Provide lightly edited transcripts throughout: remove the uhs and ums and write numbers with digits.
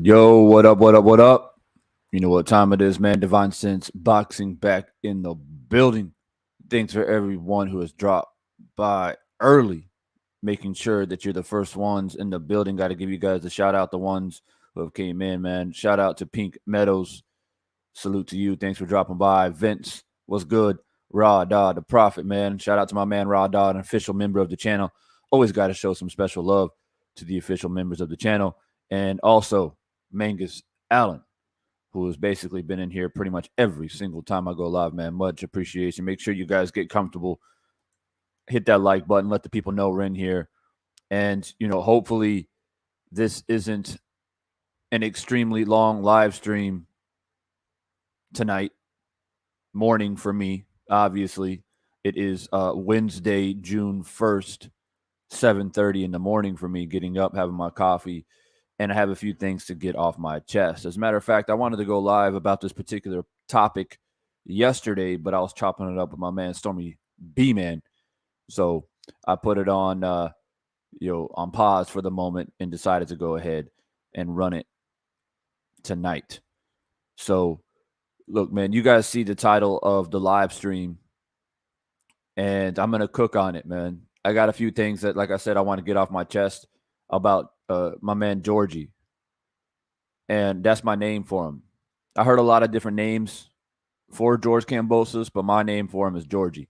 Yo, what up, what up, what up? You know what time it is, man. Divine Sense Boxing back in the building. Thanks for everyone who has dropped by early, making sure that you're the first ones in the building. Got to give you guys a shout out, the ones who have came in, man. Shout out to Pink Meadows. Salute to you. Thanks for dropping by. Vince, what's good? Raw Dog, the Prophet, man. Shout out to my man Raw Dog, an official member of the channel. Always got to show some special love to the official members of the channel. And also Mangus Allen, who has basically been in here pretty much every single time I go live, man. Much appreciation. Make sure you guys get comfortable. Hit that like button. Let the people know we're in here. And, you know, hopefully this isn't an extremely long live stream tonight morning for me. Obviously, it is Wednesday, June 1st, 7:30 in the morning for me, getting up, having my coffee, and I have a few things to get off my chest. As a matter of fact, I wanted to go live about this particular topic yesterday, but I was chopping it up with my man Stormy B-Man. So I put it on on pause for the moment and decided to go ahead and run it tonight. So look, man, you guys see the title of the live stream, and I'm going to cook on it, man. I got a few things that, like I said, I want to get off my chest about my man Georgie, and that's my name for him. I heard a lot of different names for George Kambosos, but my name for him is Georgie.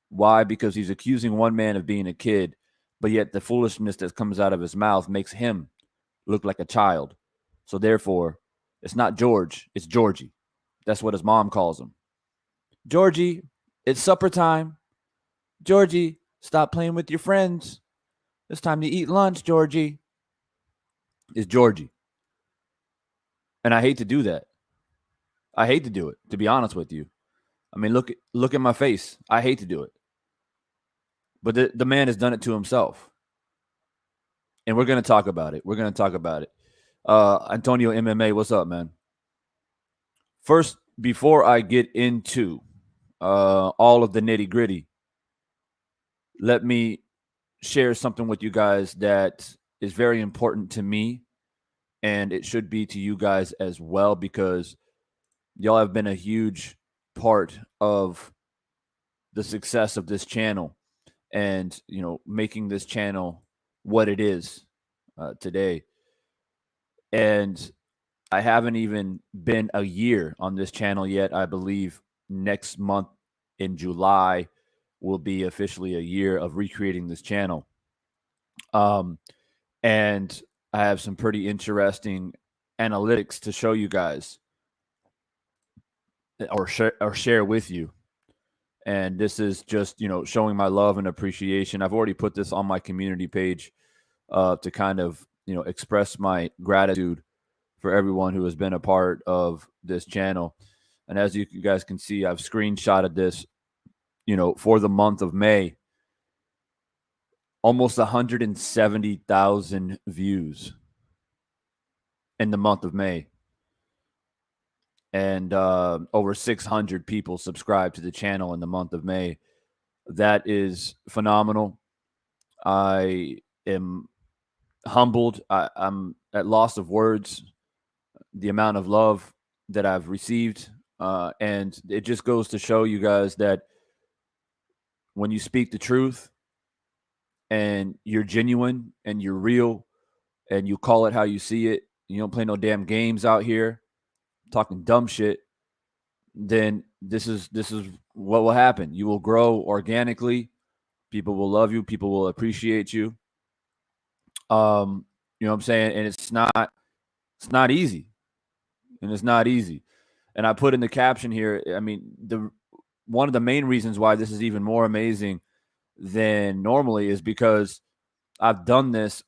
Why? Because he's accusing one man of being a kid, but yet the foolishness that comes out of his mouth makes him look like a child. So therefore, it's not George, it's Georgie. That's what his mom calls him. Georgie, it's supper time. Georgie, stop playing with your friends. It's time to eat lunch, Georgie. It's Georgie. And I hate to do that. I hate to do it, to be honest with you. I mean, look at my face. I hate to do it. But the man has done it to himself. And we're going to talk about it. Antonio MMA, what's up, man? First, before I get into all of the nitty-gritty, let me share something with you guys that is very important to me, and it should be to you guys as well, because y'all have been a huge part of the success of this channel and, you know, making this channel what it is today. And I haven't even been a year on this channel yet. I believe next month in July will be officially a year of recreating this channel. And I have some pretty interesting analytics to show you guys or share with you. And this is just, you know, showing my love and appreciation. I've already put this on my community page to kind of, you know, express my gratitude for everyone who has been a part of this channel. And as you guys can see, I've screenshotted this, for the month of May, almost 170,000 views in the month of May. And over 600 people subscribed to the channel in the month of May. That is phenomenal. I am humbled. I'm at loss of words, the amount of love that I've received. And it just goes to show you guys that when you speak the truth and you're genuine and you're real and you call it how you see it, you don't play no damn games out here talking dumb shit, then this is what will happen. You will grow organically. People will love you. People will appreciate you. You know what I'm saying? And it's not easy. And it's not easy. And I put in the caption here, I mean, one of the main reasons why this is even more amazing than normally is because I've done this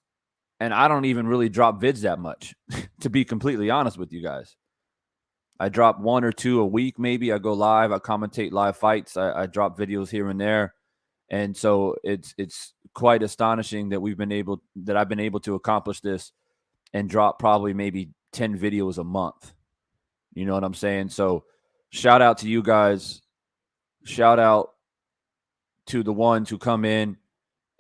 and I don't even really drop vids that much, to be completely honest with you guys. I drop 1 or 2 a week, maybe. I go live. I commentate live fights. I drop videos here and there. And so it's quite astonishing that I've been able to accomplish this and drop probably maybe 10 videos a month. You know what I'm saying? So shout out to you guys. Shout out to the ones who come in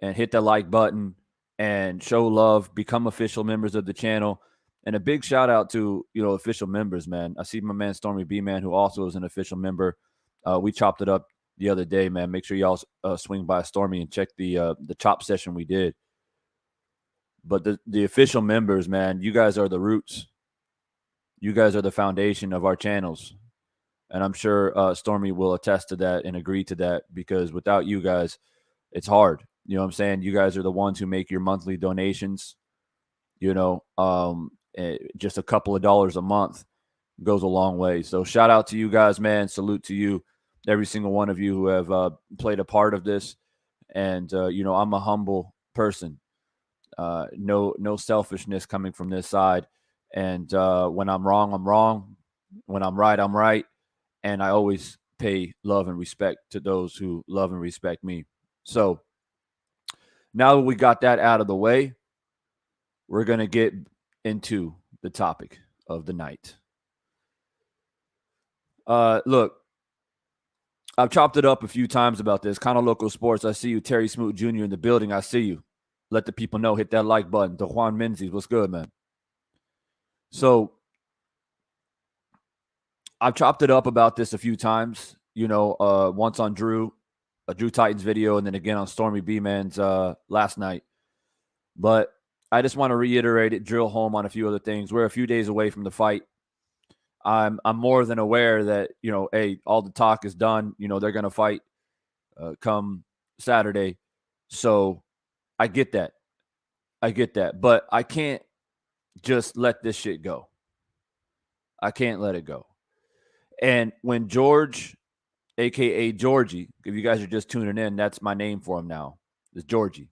and hit the like button and show love, become official members of the channel. And a big shout out to, official members, man. I see my man Stormy B, man, who also is an official member. We chopped it up the other day, man. Make sure y'all swing by Stormy and check the chop session we did. But the official members, man, you guys are the roots. You guys are the foundation of our channels. And I'm sure Stormy will attest to that and agree to that, because without you guys, it's hard. You know what I'm saying? You guys are the ones who make your monthly donations. Just a couple of dollars a month goes a long way. So shout out to you guys, man. Salute to you, every single one of you who have played a part of this. And, I'm a humble person. No selfishness coming from this side. And when I'm wrong, I'm wrong. When I'm right, I'm right. And I always pay love and respect to those who love and respect me. So now that we got that out of the way, we're going to get into the topic of the night. Look, I've chopped it up a few times about this. Kind of local sports. I see you, Terry Smoot Jr. in the building. I see you. Let the people know. Hit that like button. DeJuan Menzies, what's good, man? So I've chopped it up about this a few times. Once on a Drew Titans video, and then again on Stormy B Man's last night. But I just want to reiterate it, drill home on a few other things. We're a few days away from the fight. I'm more than aware that, hey, all the talk is done. They're going to fight come Saturday. So I get that. But I can't just let this shit go. I can't let it go. And when George, a.k.a. Georgie, if you guys are just tuning in, that's my name for him now. It's Georgie.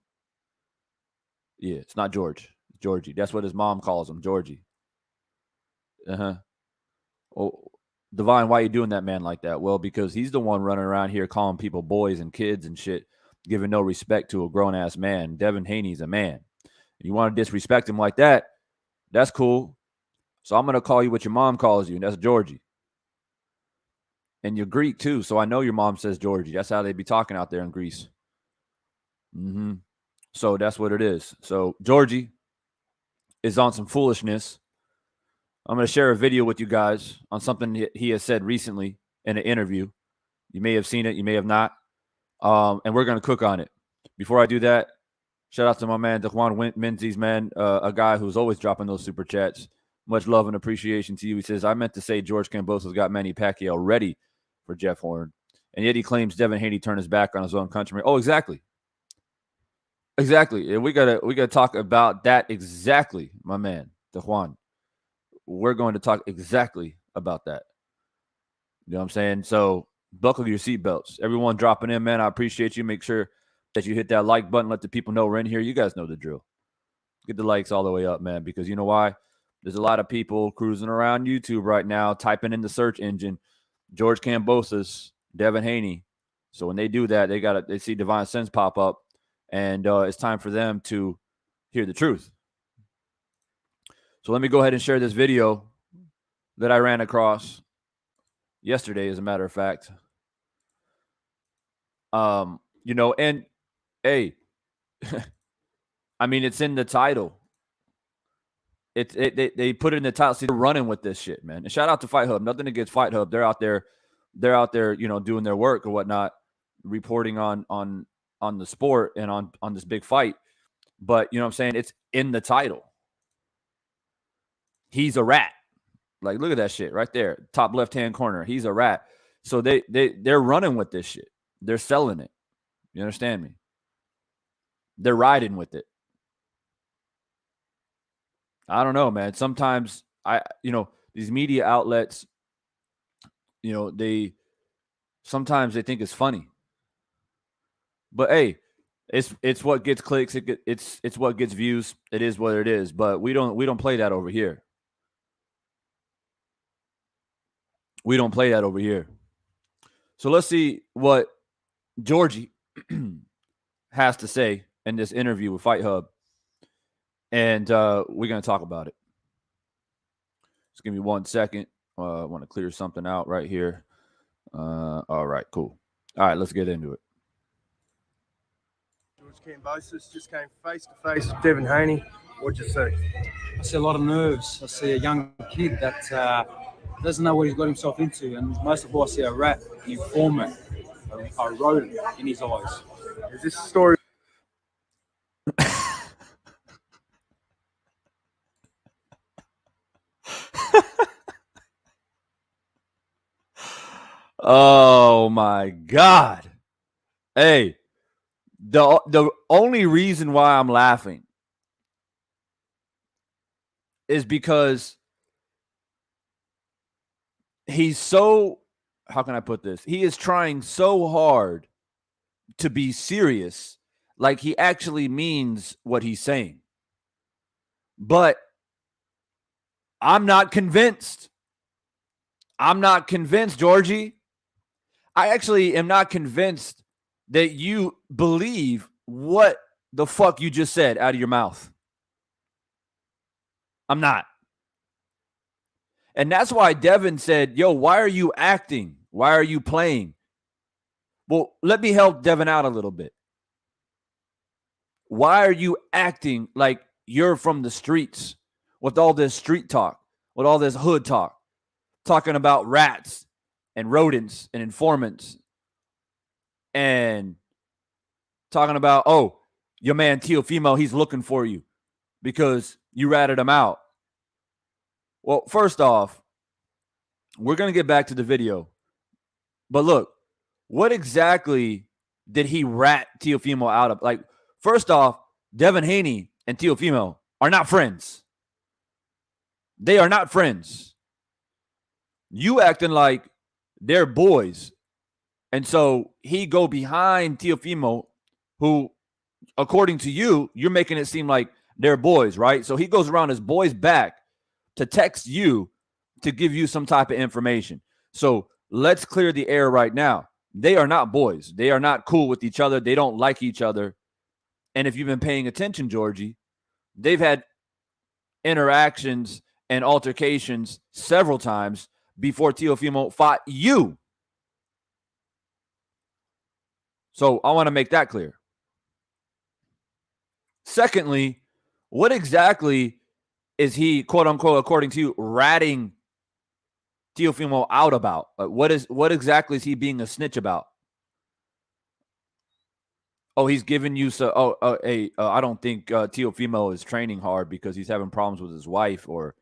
Yeah, it's not George. It's Georgie. That's what his mom calls him, Georgie. Oh, Divine, why are you doing that man like that? Well, because he's the one running around here calling people boys and kids and shit, giving no respect to a grown-ass man. Devin Haney's a man. You want to disrespect him like that, that's cool. So I'm going to call you what your mom calls you, and that's Georgie. And you're Greek, too, so I know your mom says Georgie. That's how they be talking out there in Greece. So that's what it is. So Georgie is on some foolishness. I'm going to share a video with you guys on something he has said recently in an interview. You may have seen it. You may have not. And we're going to cook on it. Before I do that, shout out to my man, DeJuan Menzies, man, a guy who's always dropping those super chats. Much love and appreciation to you. He says, I meant to say George Kambosos got Manny Pacquiao ready for Jeff Horn. And yet he claims Devin Haney turned his back on his own countryman. Oh, exactly. Exactly. And we gotta talk about that exactly, my man, DeJuan. We're going to talk exactly about that. You know what I'm saying? So buckle your seatbelts. Everyone dropping in, man, I appreciate you. Make sure that you hit that like button. Let the people know we're in here. You guys know the drill. Get the likes all the way up, man, because you know why? There's a lot of people cruising around YouTube right now, typing in the search engine, George Kambosos, Devin Haney, So when they do that, they see Divine Sense pop up, and it's time for them to hear the truth. So let me go ahead and share this video that I ran across yesterday, as a matter of fact. And hey, I mean, it's in the title. They put it in the title. See, they're running with this shit, man. And shout out to Fight Hub. Nothing against Fight Hub. They're out there, doing their work or whatnot, reporting on the sport and on this big fight. But you know what I'm saying? It's in the title. He's a rat. Like, look at that shit right there. Top left-hand corner. He's a rat. So they're running with this shit. They're selling it. You understand me? They're riding with it. I don't know, man. Sometimes these media outlets, sometimes they think it's funny. But hey, it's what gets clicks. It's what gets views. It is what it is. But we don't play that over here. We don't play that over here. So let's see what Georgie has to say in this interview with Fight Hub. And we're going to talk about it. Just give me 1 second. I want to clear something out right here. All right, cool. All right, let's get into it. Kambosos just came face to face with Devin Haney. What'd you see? I see a lot of nerves. I see a young kid that doesn't know what he's got himself into, and most of all, I see a rat, an informant, a rodent in his eyes. Is this story? Oh my God. Hey, the only reason why I'm laughing is because he's so, how can I put this? He is trying so hard to be serious, like he actually means what he's saying. But I'm not convinced. I'm not convinced, Georgie. I actually am not convinced that you believe what the fuck you just said out of your mouth. I'm not. And that's why Devin said, yo, why are you acting? Why are you playing? Well, let me help Devin out a little bit. Why are you acting like you're from the streets with all this street talk, with all this hood talk, talking about rats and rodents and informants and talking about, oh, your man Teofimo, he's looking for you because you ratted him out. Well, first off, we're going to get back to the video. But look, what exactly did he rat Teofimo out of? Like, first off, Devin Haney and Teofimo are not friends. They are not friends. You acting like they're boys. And so he go behind Teofimo, who, according to you, you're making it seem like they're boys, right? So he goes around his boy's back to text you to give you some type of information. So let's clear the air right now. They are not boys. They are not cool with each other. They don't like each other. And if you've been paying attention, Georgie, they've had interactions and altercations several times before Teofimo fought you. So I want to make that clear. Secondly, what exactly is he, quote unquote, according to you, ratting Teofimo out about? What exactly is he being a snitch about? Oh, he's giving you I don't think Teofimo is training hard because he's having problems with his wife, or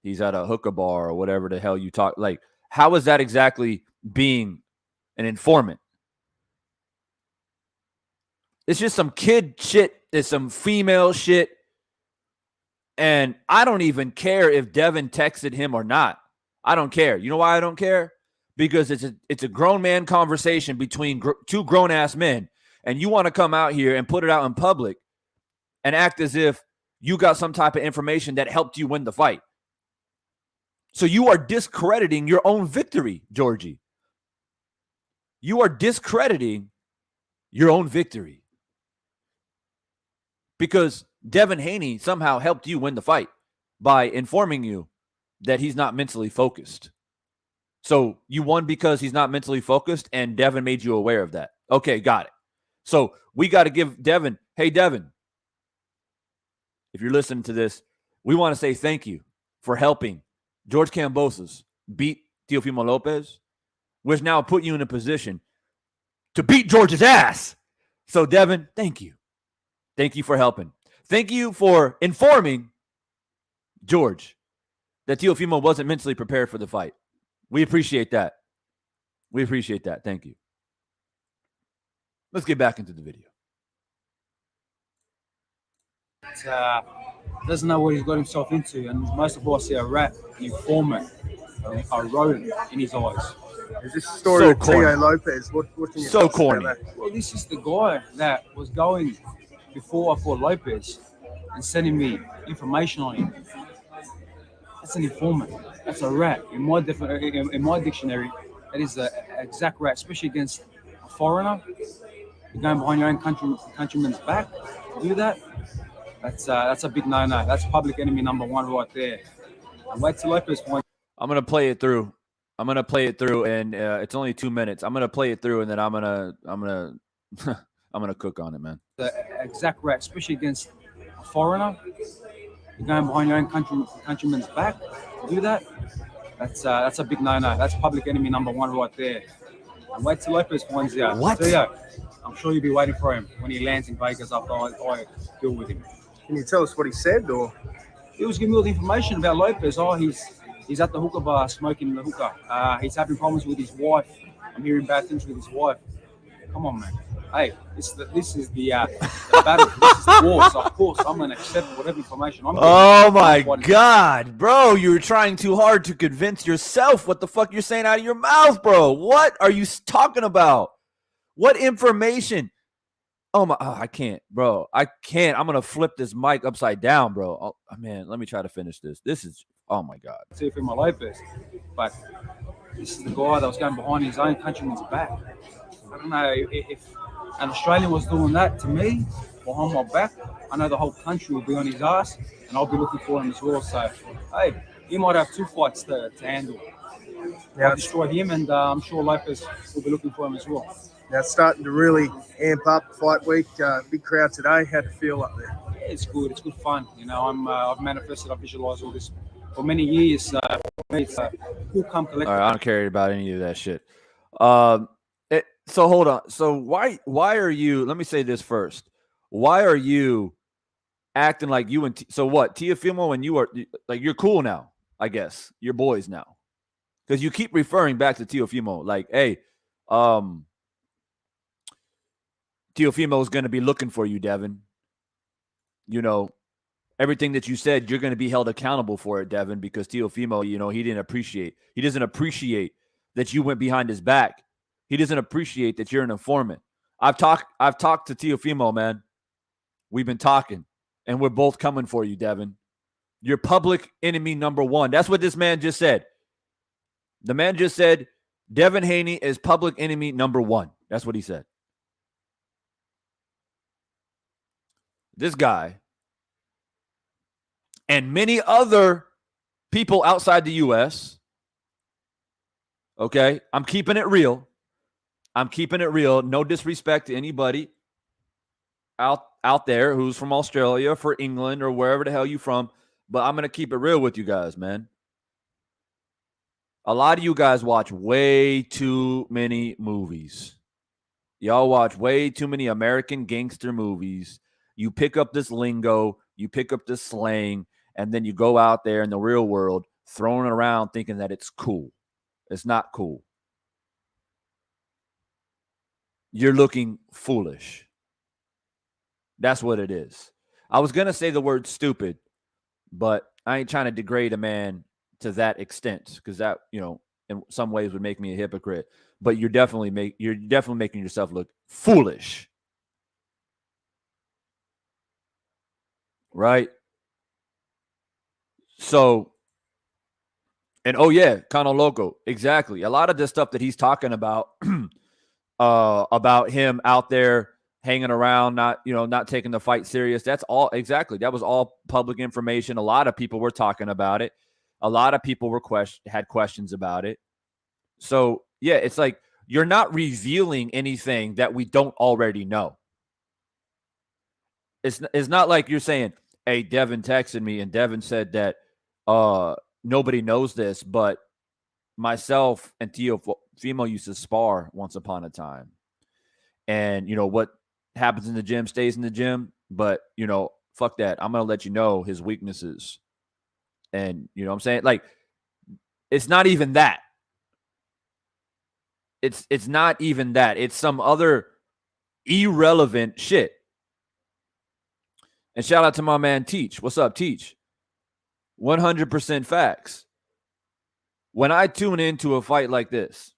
he's at a hookah bar, or whatever the hell you talk. Like, how is that exactly being an informant? It's just some kid shit. It's some female shit. And I don't even care if Devin texted him or not. I don't care. You know why I don't care? Because it's a grown man conversation between two grown-ass men. And you want to come out here and put it out in public and act as if you got some type of information that helped you win the fight. So you are discrediting your own victory, Georgie. you are discrediting your own victory. Because Devin Haney somehow helped you win the fight by informing you that he's not mentally focused. So you won because he's not mentally focused, and Devin made you aware of that. Okay, got it. So we got to give Devin, hey, Devin, if you're listening to this, we want to say thank you for helping George Kambosos beat Teofimo Lopez, which now put you in a position to beat George's ass. So, Devin, thank you. Thank you for helping. Thank you for informing George that Teofimo wasn't mentally prepared for the fight. We appreciate that. We appreciate that. Thank you. Let's get back into the video. Doesn't know what he's got himself into, and most of all, I see a rat, an informant, a rodent in his eyes. Is this story So of corny. Tio Lopez? What can you So tell us about corny. that? Well, this is the guy that was going before I fought Lopez and sending me information on him. That's an informant. That's a rat. In my dictionary, that is an exact rat, especially against a foreigner. You're going behind your own countryman's back to do that. That's a big no-no. That's public enemy number one right there. And wait till Lopez finds. I'm going to play it through. And it's only 2 minutes. I'm going to play it through, and then I'm going to cook on it, man. The exact rat, especially against a foreigner. You're going behind your own countryman's back to do that. That's a big no-no. That's public enemy number one right there. And wait till Lopez finds out. What? So, I'm sure you'll be waiting for him when he lands in Vegas after I deal with him. Can you tell us what he said, or? He was giving me all the information about Lopez. Oh, he's at the hookah bar smoking the hookah. He's having problems with his wife. I'm hearing bad things with his wife. Come on, man. Hey, this is the battle. This is the war. So of course I'm gonna accept whatever information I'm getting. Oh my God, bro! You're trying too hard to convince yourself what the fuck you're saying out of your mouth, bro. What are you talking about? What information? I can't, bro. I can't. I'm gonna flip this mic upside down, bro. Oh, man, let me try to finish this. This is, oh my God. See if in my Lopez, but this is the guy that was going behind his own countryman's back. I don't know if an Australian was doing that to me behind my back. I know the whole country will be on his ass, and I'll be looking for him as well. So, hey, he might have 2 fights to handle. Yeah. I destroyed him, and I'm sure Lopez will be looking for him as well. Now it's starting to really amp up fight week. Big crowd today. How'd it feel up there? Yeah, it's good. It's good fun. You know, I've manifested, I've visualized all this for many years. It's cool, calm, collected. All right, I don't care about any of that shit. So hold on. So why are you? Let me say this first. Why are you acting like you and so what? Teofimo and you are like you're cool now. I guess you're boys now because you keep referring back to Teofimo. Like, hey, Teofimo is going to be looking for you, Devin. You know, everything that you said, you're going to be held accountable for it, Devin, because Teofimo, you know, he doesn't appreciate that you went behind his back. He doesn't appreciate that you're an informant. I've talked to Teofimo, man. We've been talking, and we're both coming for you, Devin. You're public enemy number one. That's what this man just said. The man just said, Devin Haney is public enemy number one. That's what he said. This guy and many other people outside the U.S., okay, I'm keeping it real. No disrespect to anybody out there who's from Australia, for England, or wherever the hell you from, but I'm going to keep it real with you guys, man. A lot of you guys watch way too many movies. Y'all watch way too many American gangster movies. You pick up this lingo, you pick up this slang, and then you go out there in the real world throwing it around thinking that it's cool. It's not cool. You're looking foolish. That's what it is. I was going to say the word stupid, but I ain't trying to degrade a man to that extent because that, you know, in some ways would make me a hypocrite. But you're definitely making yourself look foolish. Right? So, and oh yeah, Cano Loco. Exactly. A lot of this stuff that he's talking about about him out there hanging around, not taking the fight serious. That's all. Exactly. That was all public information. A lot of people were talking about it. A lot of people had questions about it. So, yeah, it's like you're not revealing anything that we don't already know. It's not like you're saying, hey, Devin texted me and Devin said that nobody knows this, but myself and Teofimo used to spar once upon a time. And, what happens in the gym stays in the gym. But, fuck that. I'm going to let you know his weaknesses. And, you know what I'm saying? Like, it's not even that. It's not even that. It's some other irrelevant shit. And shout out to my man Teach. What's up, Teach? 100% facts. When I tune into a fight like this,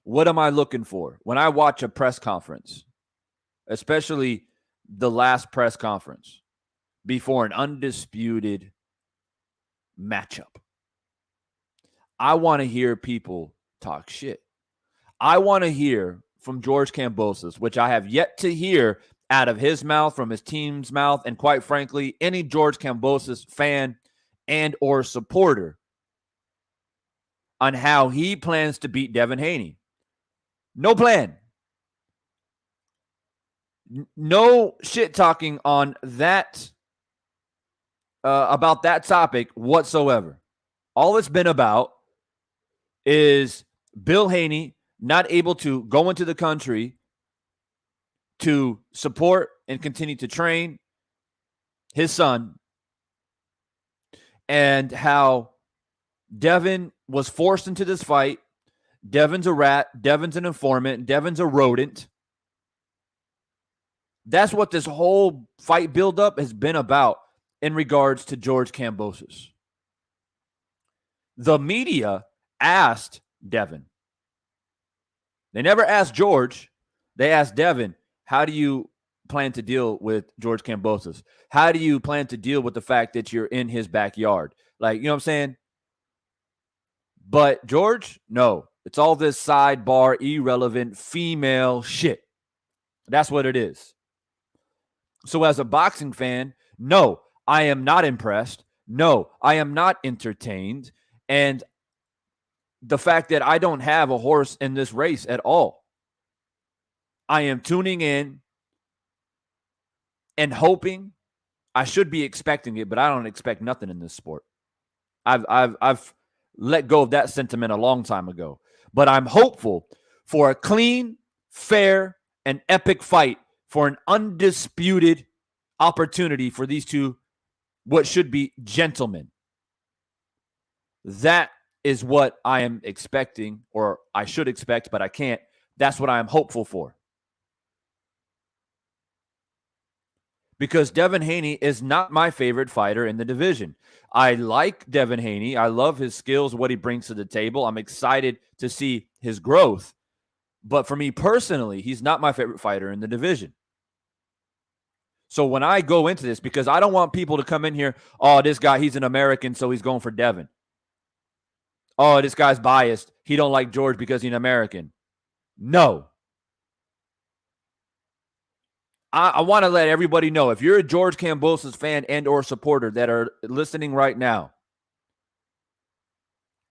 what am I looking for? When I watch a press conference, especially the last press conference before an undisputed matchup, I want to hear people talk shit. I want to hear from George Kambosos, which I have yet to hear out of his mouth, from his team's mouth, and quite frankly, any George Kambosos fan and or supporter, on how he plans to beat Devin Haney. No plan. No shit talking on that, about that topic whatsoever. All it's been about is Bill Haney not able to go into the country to support and continue to train his son, and how Devin was forced into this fight. Devin's a rat. Devin's an informant. Devin's a rodent. That's what this whole fight buildup has been about in regards to George Kambosos. The media asked Devin. They never asked George. They asked Devin, how do you plan to deal with George Kambosos? How do you plan to deal with the fact that you're in his backyard? Like, you know what I'm saying? But George, no. It's all this sidebar, irrelevant, female shit. That's what it is. So as a boxing fan, no, I am not impressed. No, I am not entertained. And the fact that I don't have a horse in this race at all. I am tuning in and hoping. I should be expecting it, but I don't expect nothing in this sport. I've let go of that sentiment a long time ago. But I'm hopeful for a clean, fair, and epic fight, for an undisputed opportunity for these two, what should be gentlemen. That is what I am expecting, or I should expect, but I can't. That's what I am hopeful for. Because Devin Haney is not my favorite fighter in the division. I like Devin Haney. I love his skills, what he brings to the table. I'm excited to see his growth. But for me personally, he's not my favorite fighter in the division. So when I go into this, because I don't want people to come in here, oh, this guy, he's an American, so he's going for Devin. Oh, this guy's biased. He don't like George because he's an American. No. I want to let everybody know, if you're a George Kambosos fan and or supporter that are listening right now,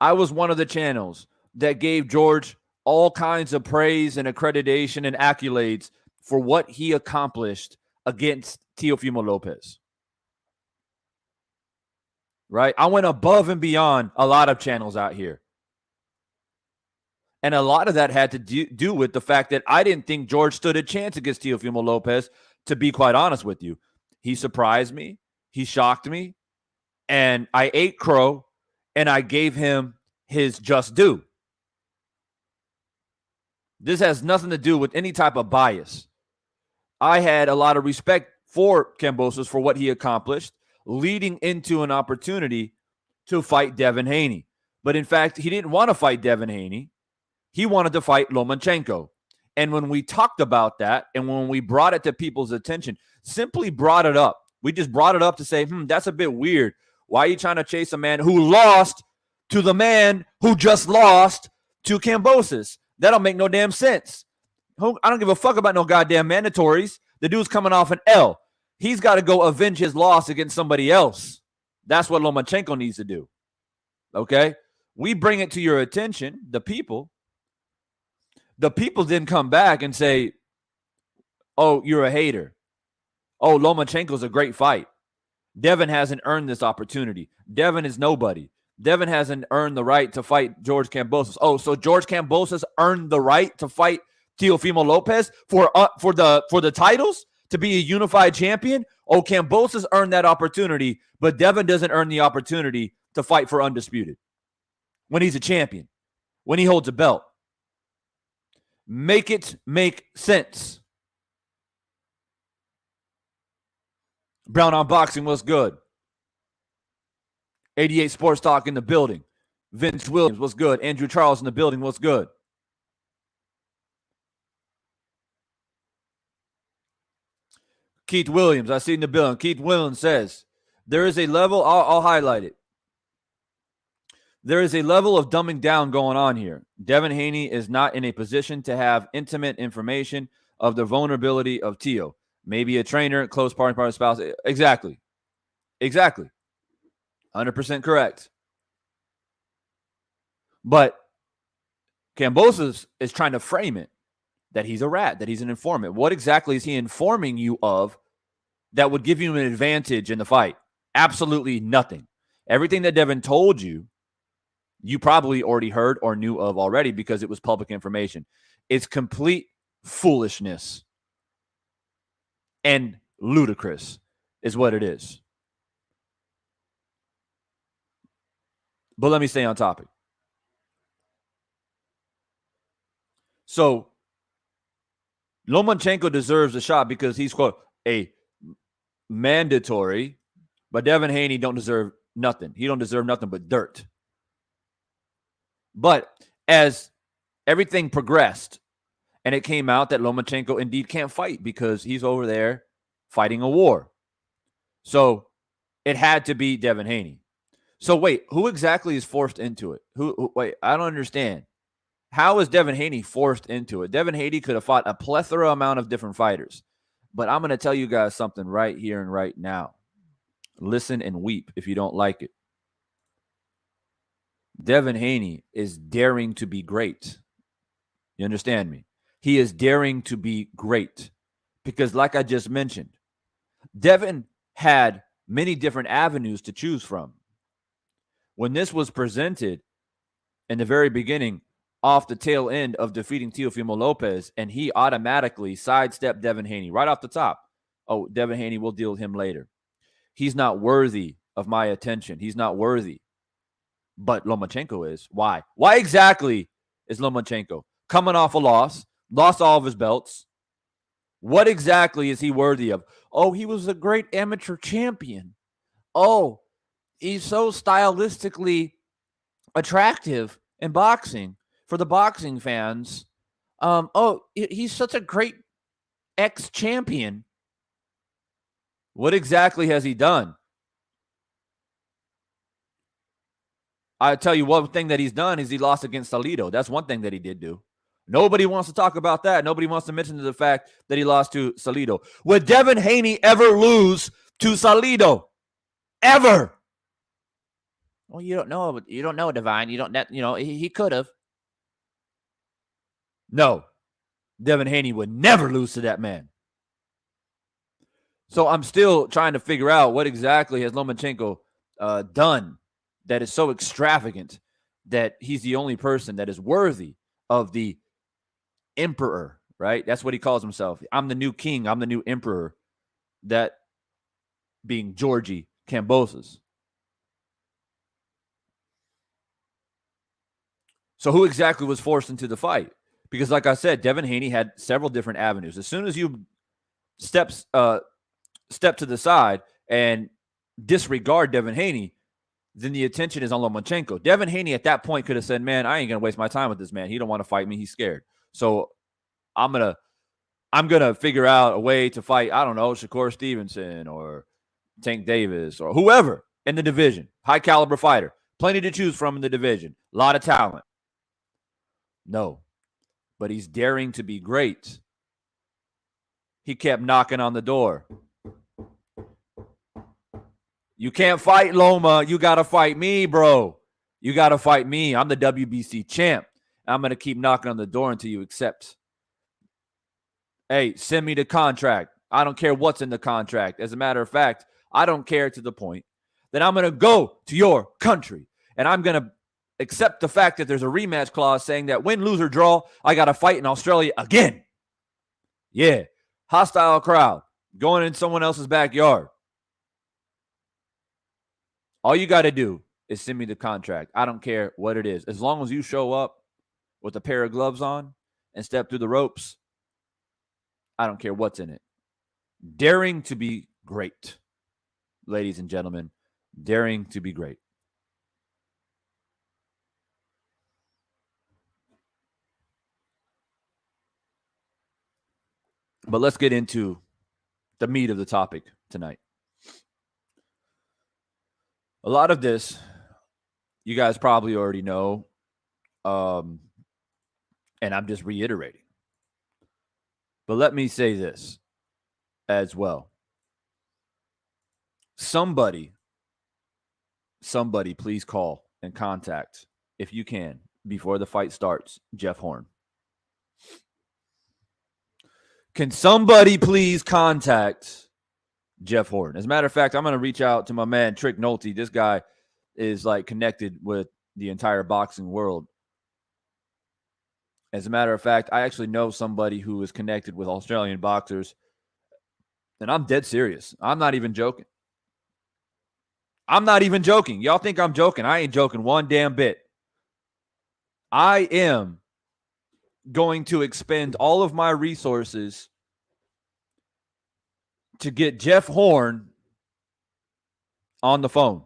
I was one of the channels that gave George all kinds of praise and accreditation and accolades for what he accomplished against Teofimo Lopez. Right? I went above and beyond a lot of channels out here. And a lot of that had to do with the fact that I didn't think George stood a chance against Teofimo Lopez, to be quite honest with you. He surprised me. He shocked me. And I ate crow, and I gave him his just due. This has nothing to do with any type of bias. I had a lot of respect for Kambosos for what he accomplished, leading into an opportunity to fight Devin Haney. But in fact, he didn't want to fight Devin Haney. He wanted to fight Lomachenko. And when we talked about that, and when we brought it to people's attention, simply brought it up. We just brought it up to say, that's a bit weird. Why are you trying to chase a man who lost to the man who just lost to Kambosos? That don't make no damn sense. I don't give a fuck about no goddamn mandatories. The dude's coming off an L. He's got to go avenge his loss against somebody else. That's what Lomachenko needs to do. Okay? We bring it to your attention, the people. The people didn't come back and say, oh, you're a hater. Oh, Lomachenko's a great fight. Devin hasn't earned this opportunity. Devin is nobody. Devin hasn't earned the right to fight George Kambosos. Oh, so George Kambosos earned the right to fight Teofimo Lopez for the titles, to be a unified champion? Oh, Kambosos earned that opportunity, but Devin doesn't earn the opportunity to fight for undisputed when he's a champion, when he holds a belt. Make it make sense. Brown on Boxing, what's good? 88 Sports Talk in the building. Vince Williams, what's good? Andrew Charles in the building, what's good? Keith Williams, I see in the building. Keith Williams says, there is a level, I'll highlight it. There is a level of dumbing down going on here. Devin Haney is not in a position to have intimate information of the vulnerability of Teo. Maybe a trainer, close partner, spouse. Exactly. 100% correct. But Kambosos is trying to frame it that he's a rat, that he's an informant. What exactly is he informing you of that would give you an advantage in the fight? Absolutely nothing. Everything that Devin told you, you probably already heard or knew of already because it was public information. It's complete foolishness and ludicrous is what it is. But let me stay on topic. So Lomachenko deserves a shot because he's, quote, a mandatory, but Devin Haney don't deserve nothing. He don't deserve nothing but dirt. But as everything progressed and it came out that Lomachenko indeed can't fight because he's over there fighting a war. So it had to be Devin Haney. So wait, who exactly is forced into it? Wait, I don't understand. How is Devin Haney forced into it? Devin Haney could have fought a plethora amount of different fighters. But I'm going to tell you guys something right here and right now. Listen and weep if you don't like it. Devin Haney is daring to be great. You understand me? He is daring to be great. Because like I just mentioned, Devin had many different avenues to choose from. When this was presented in the very beginning, off the tail end of defeating Teofimo Lopez, and he automatically sidestepped Devin Haney right off the top. Oh, Devin Haney, we'll deal with him later. He's not worthy of my attention. He's not worthy. But Lomachenko is. Why? Why exactly is Lomachenko coming off a loss, lost all of his belts? What exactly is he worthy of? Oh, he was a great amateur champion. Oh, he's so stylistically attractive in boxing for the boxing fans. Oh, he's such a great ex-champion. What exactly has he done? I tell you, one thing that he's done is he lost against Salido. That's one thing that he did do. Nobody wants to talk about that. Nobody wants to mention the fact that he lost to Salido. Would Devin Haney ever lose to Salido? Ever? Well, you don't know. You don't know, Divine. You don't. You know, he could have. No, Devin Haney would never lose to that man. So I'm still trying to figure out what exactly has Lomachenko done that is so extravagant that he's the only person that is worthy of the emperor, right? That's what he calls himself. I'm the new king. I'm the new emperor. That being Georgie Kambosos. So who exactly was forced into the fight? Because like I said, Devin Haney had several different avenues. As soon as you step to the side and disregard Devin Haney, then the attention is on Lomachenko. Devin Haney at that point could have said, man, I ain't going to waste my time with this man. He don't want to fight me. He's scared. So I'm going to figure out a way to fight, I don't know, Shakur Stevenson or Tank Davis or whoever in the division. High caliber fighter. Plenty to choose from in the division. A lot of talent. No. but he's daring to be great. He kept knocking on the door. You can't fight Loma. You got to fight me, bro. You got to fight me. I'm the WBC champ. I'm going to keep knocking on the door until you accept. Hey, send me the contract. I don't care what's in the contract. As a matter of fact, I don't care to the point that I'm going to go to your country and I'm going to accept the fact that there's a rematch clause saying that win, lose, or draw, I got to fight in Australia again. Yeah. Hostile crowd going in someone else's backyard. All you got to do is send me the contract. I don't care what it is. As long as you show up with a pair of gloves on and step through the ropes, I don't care what's in it. Daring to be great, ladies and gentlemen. Daring to be great. But let's get into the meat of the topic tonight. A lot of this, you guys probably already know, and I'm just reiterating. But let me say this as well. Somebody, please call and contact, if you can, before the fight starts, Jeff Horn. Can somebody please contact Jeff Horn? As a matter of fact, I'm going to reach out to my man, Trick Nolte. This guy is like connected with the entire boxing world. As a matter of fact, I actually know somebody who is connected with Australian boxers, and I'm dead serious. I'm not even joking. Y'all think I'm joking. I ain't joking one damn bit. I am going to expend all of my resources to get Jeff Horn on the phone.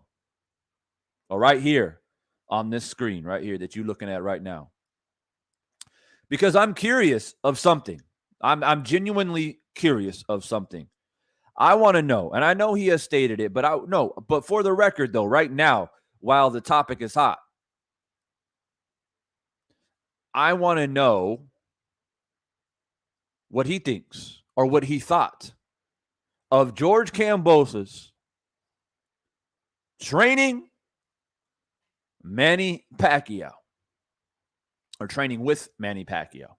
Or right here on this screen right here that you're looking at right now. Because I'm curious of something. I'm genuinely curious of something. I want to know, and I know he has stated it, but for the record though, right now, while the topic is hot, I want to know what he thinks or what he thought of George Kambosos training Manny Pacquiao, or training with Manny Pacquiao,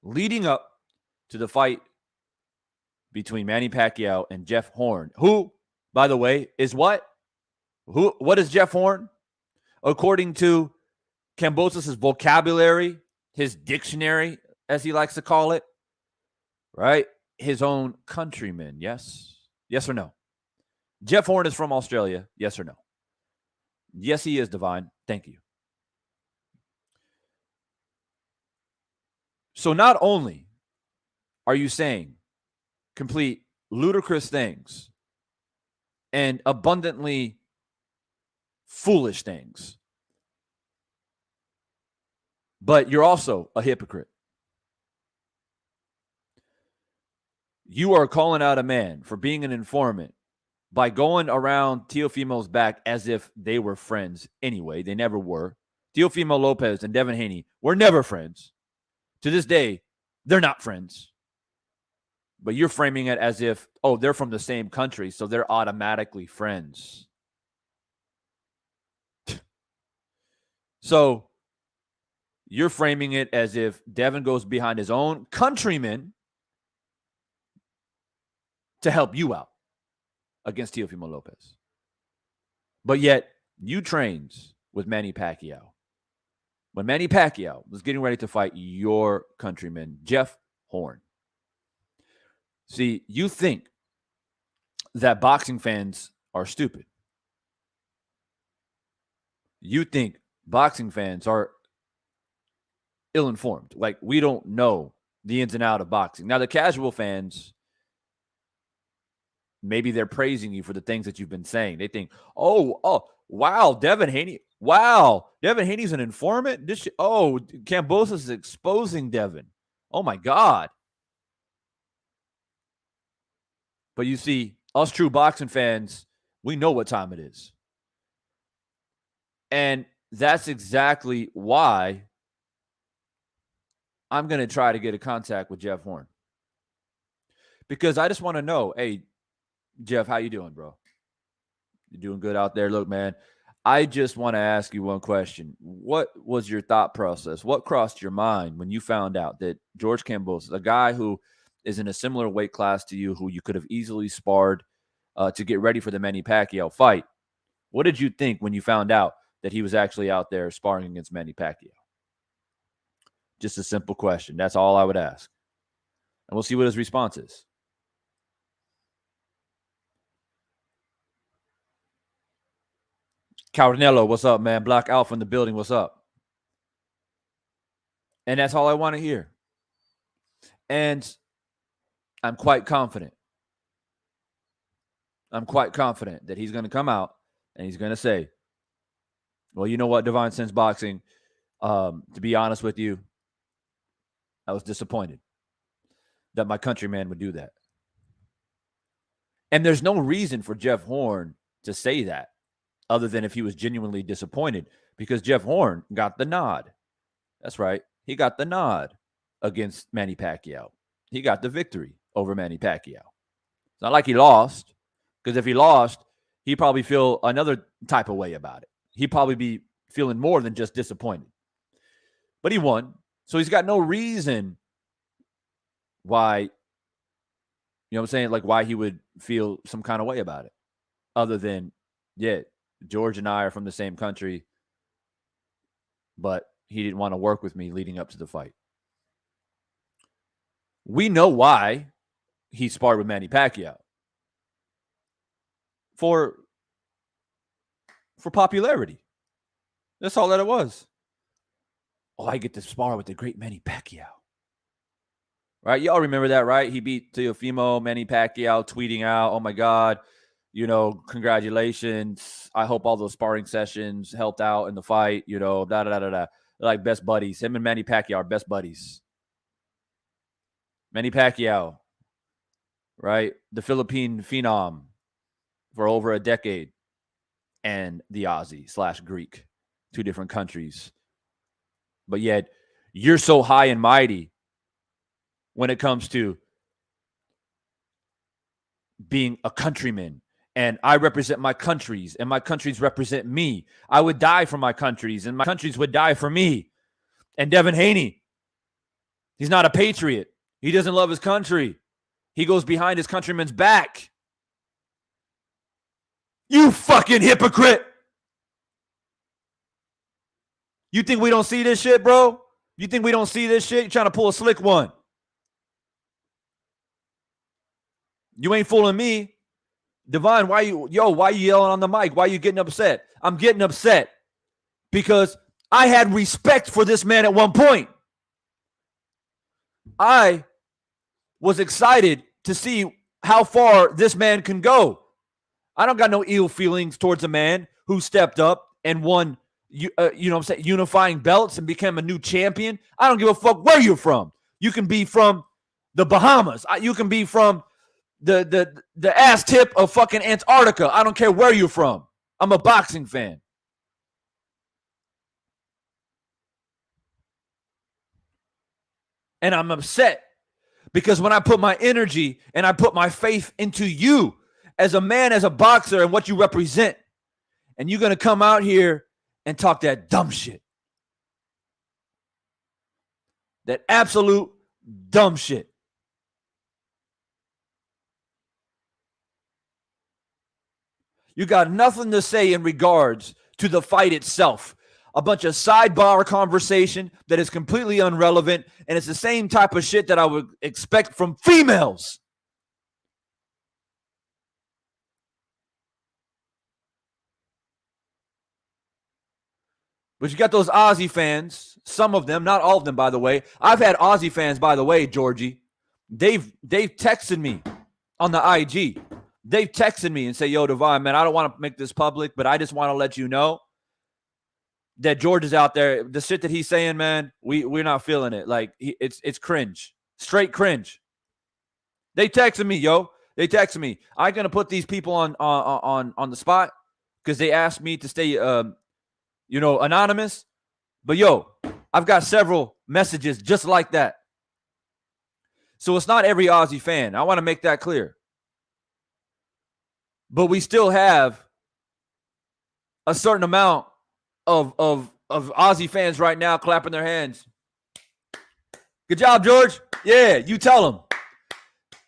leading up to the fight between Manny Pacquiao and Jeff Horn, who, by the way, is what? What is Jeff Horn? According to Kambosos' vocabulary, his dictionary, as he likes to call it, right? His own countryman, yes? Yes or no? Jeff Horn is from Australia, yes or no? Yes, he is, Divine. Thank you. So not only are you saying complete ludicrous things and abundantly foolish things, but you're also a hypocrite. You are calling out a man for being an informant by going around Teofimo's back as if they were friends anyway. They never were. Teofimo Lopez and Devin Haney were never friends. To this day, they're not friends. But you're framing it as if, oh, they're from the same country, so they're automatically friends. So you're framing it as if Devin goes behind his own countrymen to help you out against Teofimo Lopez. But yet, you trained with Manny Pacquiao when Manny Pacquiao was getting ready to fight your countryman, Jeff Horn. See, you think that boxing fans are stupid. You think boxing fans are ill-informed. Like, we don't know the ins and outs of boxing. Now, the casual fans, maybe they're praising you for the things that you've been saying. They think, oh, wow, Devin Haney. Wow, Devin Haney's an informant? Kambosos is exposing Devin. Oh, my God. But you see, us true boxing fans, we know what time it is. And that's exactly why I'm going to try to get a contact with Jeff Horn because I just want to know, hey, Jeff, how you doing, bro? You doing good out there? Look, man, I just want to ask you one question. What was your thought process? What crossed your mind when you found out that George Kambosos, a guy who is in a similar weight class to you, who you could have easily sparred to get ready for the Manny Pacquiao fight, what did you think when you found out that he was actually out there sparring against Manny Pacquiao? Just a simple question. That's all I would ask. And we'll see what his response is. Cardinello, what's up, man? Black Alpha in the building, what's up? And that's all I want to hear. And I'm quite confident. I'm quite confident that he's going to come out and he's going to say, well, you know what, Divine Sense Boxing, to be honest with you, I was disappointed that my countryman would do that. And there's no reason for Jeff Horn to say that other than if he was genuinely disappointed, because Jeff Horn got the nod. That's right. He got the nod against Manny Pacquiao. He got the victory over Manny Pacquiao. It's not like he lost, because if he lost, he'd probably feel another type of way about it. He'd probably be feeling more than just disappointed. But he won. So he's got no reason why, you know what I'm saying, like why he would feel some kind of way about it. Other than, yeah, George and I are from the same country, but he didn't want to work with me leading up to the fight. We know why he sparred with Manny Pacquiao. For popularity. That's all that it was. Oh, I get to spar with the great Manny Pacquiao. Right? Y'all remember that, right? He beat Teofimo, Manny Pacquiao, tweeting out, oh my God, you know, congratulations. I hope all those sparring sessions helped out in the fight, you know, da-da-da-da-da. They're like best buddies. Him and Manny Pacquiao are best buddies. Manny Pacquiao, right? The Philippine phenom for over a decade. And the Aussie/Greek, two different countries. But yet, you're so high and mighty when it comes to being a countryman. And I represent my countries, and my countries represent me. I would die for my countries, and my countries would die for me. And Devin Haney, he's not a patriot. He doesn't love his country. He goes behind his countryman's back. You fucking hypocrite. You think we don't see this shit, bro? You think we don't see this shit? You're trying to pull a slick one. You ain't fooling me. Divine, why you yelling on the mic? Why you getting upset? I'm getting upset because I had respect for this man at one point. I was excited to see how far this man can go. I don't got no ill feelings towards a man who stepped up and won, you know what I'm saying, unifying belts and became a new champion. I don't give a fuck where you're from. You can be from the Bahamas. You can be from the ass tip of fucking Antarctica. I don't care where you're from. I'm a boxing fan. And I'm upset because when I put my energy and I put my faith into you as a man, as a boxer, and what you represent, and you're going to come out here and talk that dumb shit. That absolute dumb shit. You got nothing to say in regards to the fight itself. A bunch of sidebar conversation that is completely irrelevant, and it's the same type of shit that I would expect from females. But you got those Aussie fans, some of them, not all of them, by the way. I've had Aussie fans, by the way, Georgie. They've texted me on the IG. They've texted me and say, yo, Divine, man, I don't want to make this public, but I just want to let you know that George is out there. The shit that he's saying, man, we're not feeling it. Like, it's cringe. Straight cringe. They texted me, yo. They texted me. I'm going to put these people on the spot because they asked me to stay anonymous. But yo, I've got several messages just like that. So it's not every Aussie fan. I want to make that clear. But we still have a certain amount of Aussie fans right now clapping their hands. Good job, George. Yeah, you tell them.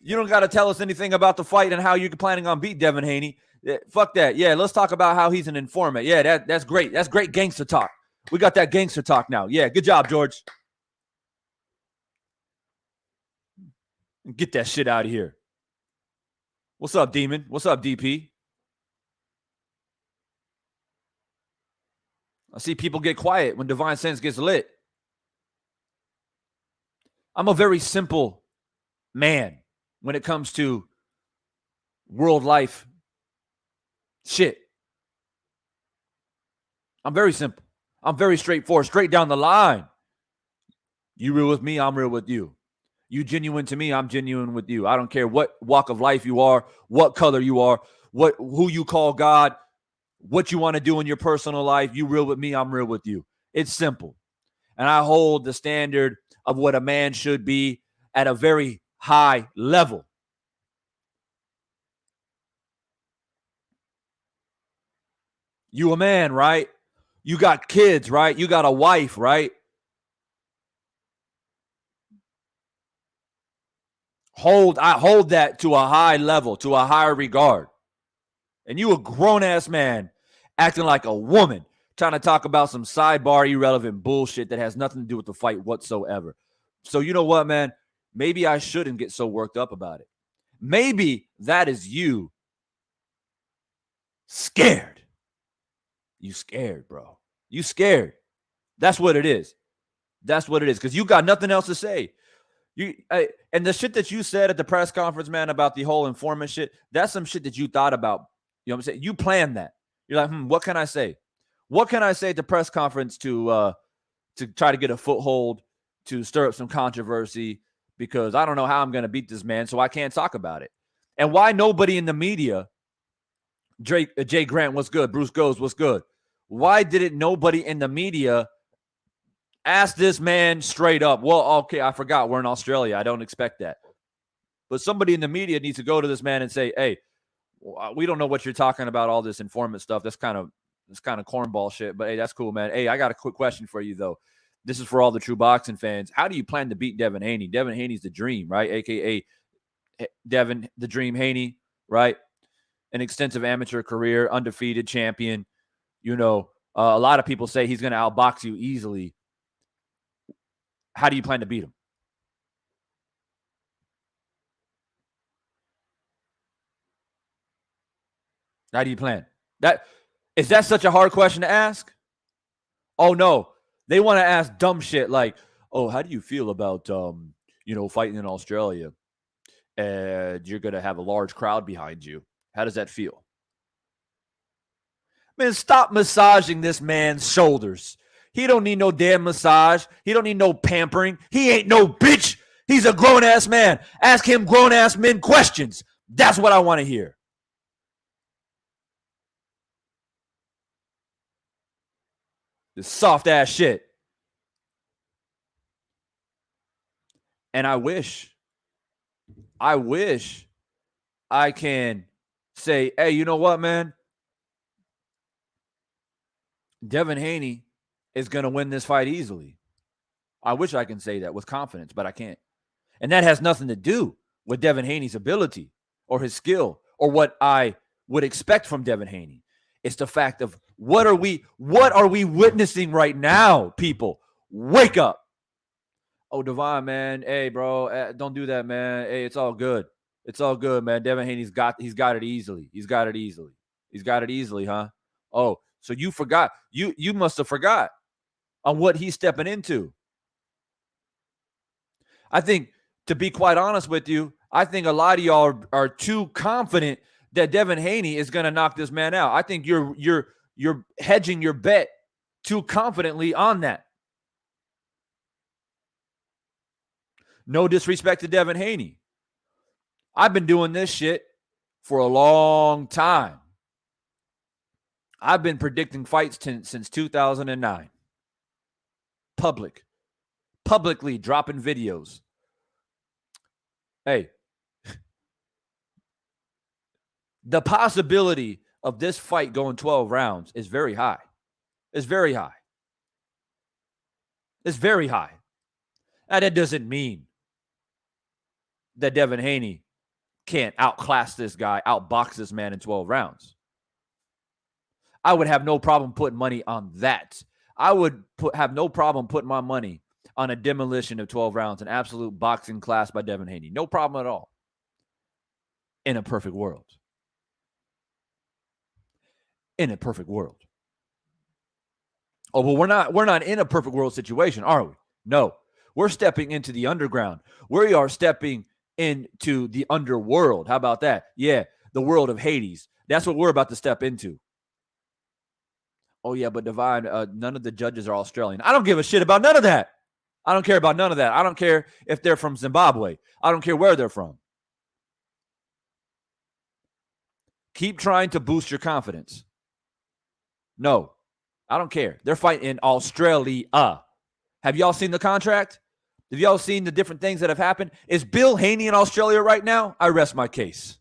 You don't got to tell us anything about the fight and how you're planning on beating Devin Haney. Yeah, fuck that. Yeah, let's talk about how he's an informant. Yeah, that's great. That's great gangster talk. We got that gangster talk now. Yeah, good job, George. Get that shit out of here. What's up, Demon? What's up, DP? I see people get quiet when Divine Sense gets lit. I'm a very simple man when it comes to world life shit. I'm very simple. I'm very straightforward, straight down the line. You real with me, I'm real with you. You genuine to me, I'm genuine with you. I don't care what walk of life you are, what color you are, who you call God, what you want to do in your personal life. You real with me, I'm real with you. It's simple. And I hold the standard of what a man should be at a very high level. You a man, right? You got kids, right? You got a wife, right? I hold that to a high level, to a higher regard. And you a grown-ass man acting like a woman, trying to talk about some sidebar irrelevant bullshit that has nothing to do with the fight whatsoever. So you know what, man? Maybe I shouldn't get so worked up about it. Maybe that is you scared. You scared, bro. You scared. That's what it is. That's what it is. Because you got nothing else to say. And the shit that you said at the press conference, man, about the whole informant shit, that's some shit that you thought about. You know what I'm saying? You planned that. You're like, what can I say? What can I say at the press conference to try to get a foothold, to stir up some controversy? Because I don't know how I'm going to beat this man, so I can't talk about it. And why nobody in the media, Jay Grant, what's good? Bruce Goes, what's good? Why didn't nobody in the media ask this man straight up? Well, okay, I forgot. We're in Australia. I don't expect that. But somebody in the media needs to go to this man and say, hey, we don't know what you're talking about, all this informant stuff. That's kind of cornball shit. But, hey, that's cool, man. Hey, I got a quick question for you, though. This is for all the true boxing fans. How do you plan to beat Devin Haney? Devin Haney's the dream, right? A.K.a. Devin the Dream Haney, right? An extensive amateur career, undefeated champion. You know, a lot of people say he's going to outbox you easily. How do you plan to beat him? How do you plan? Is that such a hard question to ask? Oh, no. They want to ask dumb shit like, oh, how do you feel about, fighting in Australia? And you're going to have a large crowd behind you. How does that feel? Man, stop massaging this man's shoulders. He don't need no damn massage. He don't need no pampering. He ain't no bitch. He's a grown-ass man. Ask him grown-ass men questions. That's what I want to hear. This soft-ass shit. And I wish I can say, hey, you know what, man? Devin Haney is going to win this fight easily. I wish I can say that with confidence, but I can't. And that has nothing to do with Devin Haney's ability or his skill or what I would expect from Devin Haney. It's the fact of what are we witnessing right now, people? Wake up. Oh, Devon, man. Hey, bro, don't do that, man. Hey, it's all good. It's all good, man. Devin Haney's got it easily. He's got it easily, huh? Oh, so you forgot. You must have forgot on what he's stepping into. I think, to be quite honest with you, I think a lot of y'all are too confident that Devin Haney is going to knock this man out. I think you're hedging your bet too confidently on that. No disrespect to Devin Haney. I've been doing this shit for a long time. I've been predicting fights since 2009. Public publicly dropping videos. Hey, the possibility of this fight going 12 rounds is very high. It's very high. It's very high. And that doesn't mean that Devin Haney can't outclass this guy, outbox this man in 12 rounds. I would have no problem putting money on that. I would have no problem putting my money on a demolition of 12 rounds, an absolute boxing class by Devin Haney. No problem at all. In a perfect world. In a perfect world. Oh, well, we're not in a perfect world situation, are we? No. We're stepping into the underground. We are stepping into the underworld. How about that? Yeah, the world of Hades. That's what we're about to step into. Oh, yeah, but Divine, none of the judges are Australian. I don't give a shit about none of that. I don't care about none of that. I don't care if they're from Zimbabwe. I don't care where they're from. Keep trying to boost your confidence. No, I don't care. They're fighting in Australia. Have y'all seen the contract? Have y'all seen the different things that have happened? Is Bill Haney in Australia right now? I rest my case.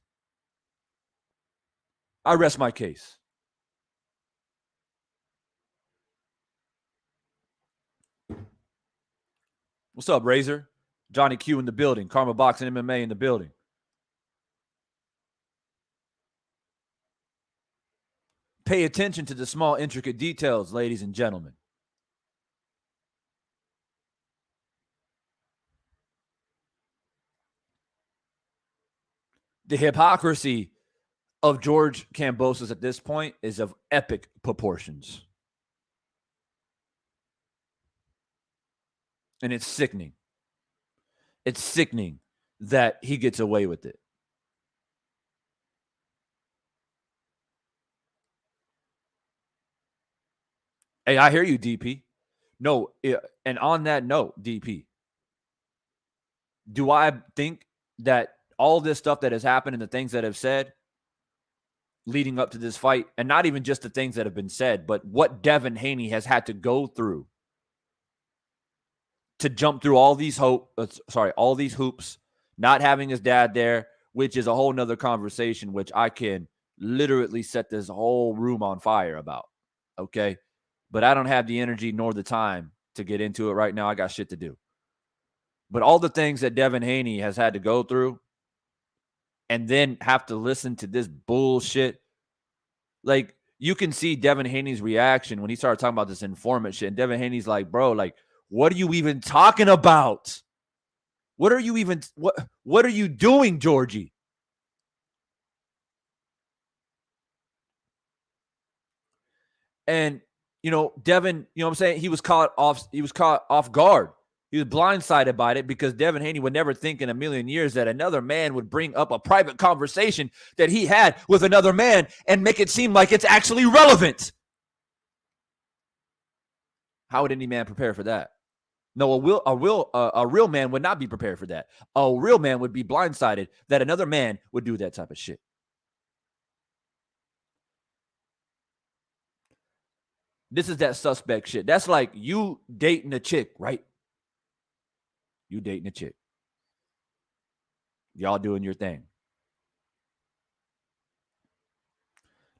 I rest my case. What's up, Razor? Johnny Q in the building. Karma Boxing MMA in the building. Pay attention to the small, intricate details, ladies and gentlemen. The hypocrisy of George Kambosos at this point is of epic proportions. And it's sickening. It's sickening that he gets away with it. Hey, I hear you, DP. No, and on that note, DP, do I think that all this stuff that has happened and the things that have said leading up to this fight, and not even just the things that have been said, but what Devin Haney has had to go through to jump through all these hoops, not having his dad there, which is a whole nother conversation, which I can literally set this whole room on fire about. Okay. But I don't have the energy nor the time to get into it right now. I got shit to do. But all the things that Devin Haney has had to go through and then have to listen to this bullshit. Like, you can see Devin Haney's reaction when he started talking about this informant shit. And Devin Haney's like, bro, like, what are you even talking about? What are you doing, Georgie? And, Devin, you know what I'm saying? He was caught off guard. He was blindsided by it because Devin Haney would never think in a million years that another man would bring up a private conversation that he had with another man and make it seem like it's actually relevant. How would any man prepare for that? No, a real man would not be prepared for that. A real man would be blindsided that another man would do that type of shit. This is that suspect shit. That's like you dating a chick, right? You dating a chick. Y'all doing your thing.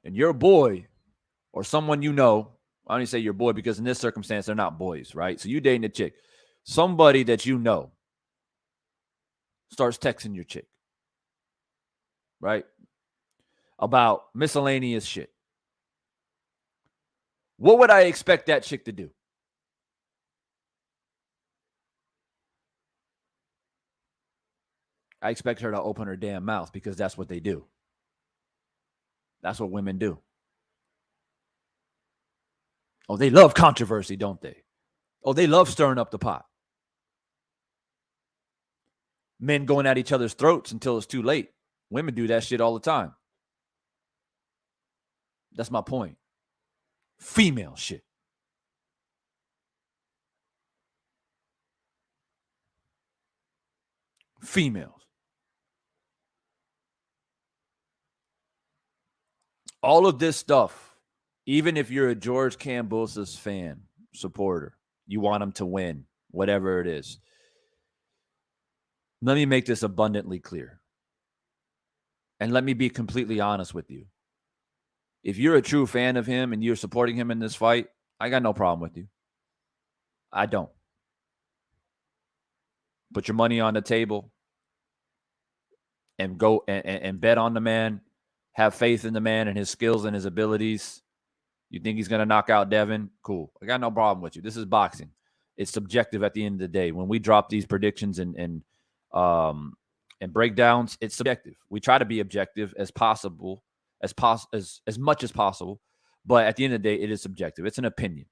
And your boy or someone you know, I only say your boy because in this circumstance, they're not boys, right? So you dating a chick. Somebody that you know starts texting your chick, right? About miscellaneous shit. What would I expect that chick to do? I expect her to open her damn mouth because that's what they do. That's what women do. Oh, they love controversy, don't they? Oh, they love stirring up the pot. Men going at each other's throats until it's too late. Women do that shit all the time. That's my point. Female shit. Females. All of this stuff, even if you're a George Kambosos fan, supporter, you want him to win, whatever it is. Let me make this abundantly clear. And let me be completely honest with you. If you're a true fan of him and you're supporting him in this fight, I got no problem with you. I don't. Put your money on the table and go and bet on the man. Have faith in the man and his skills and his abilities. You think he's going to knock out Devin? Cool. I got no problem with you. This is boxing. It's subjective at the end of the day. When we drop these predictions and breakdowns, it's subjective. We try to be objective as possible, as much as possible. But at the end of the day, it is subjective. It's an opinion.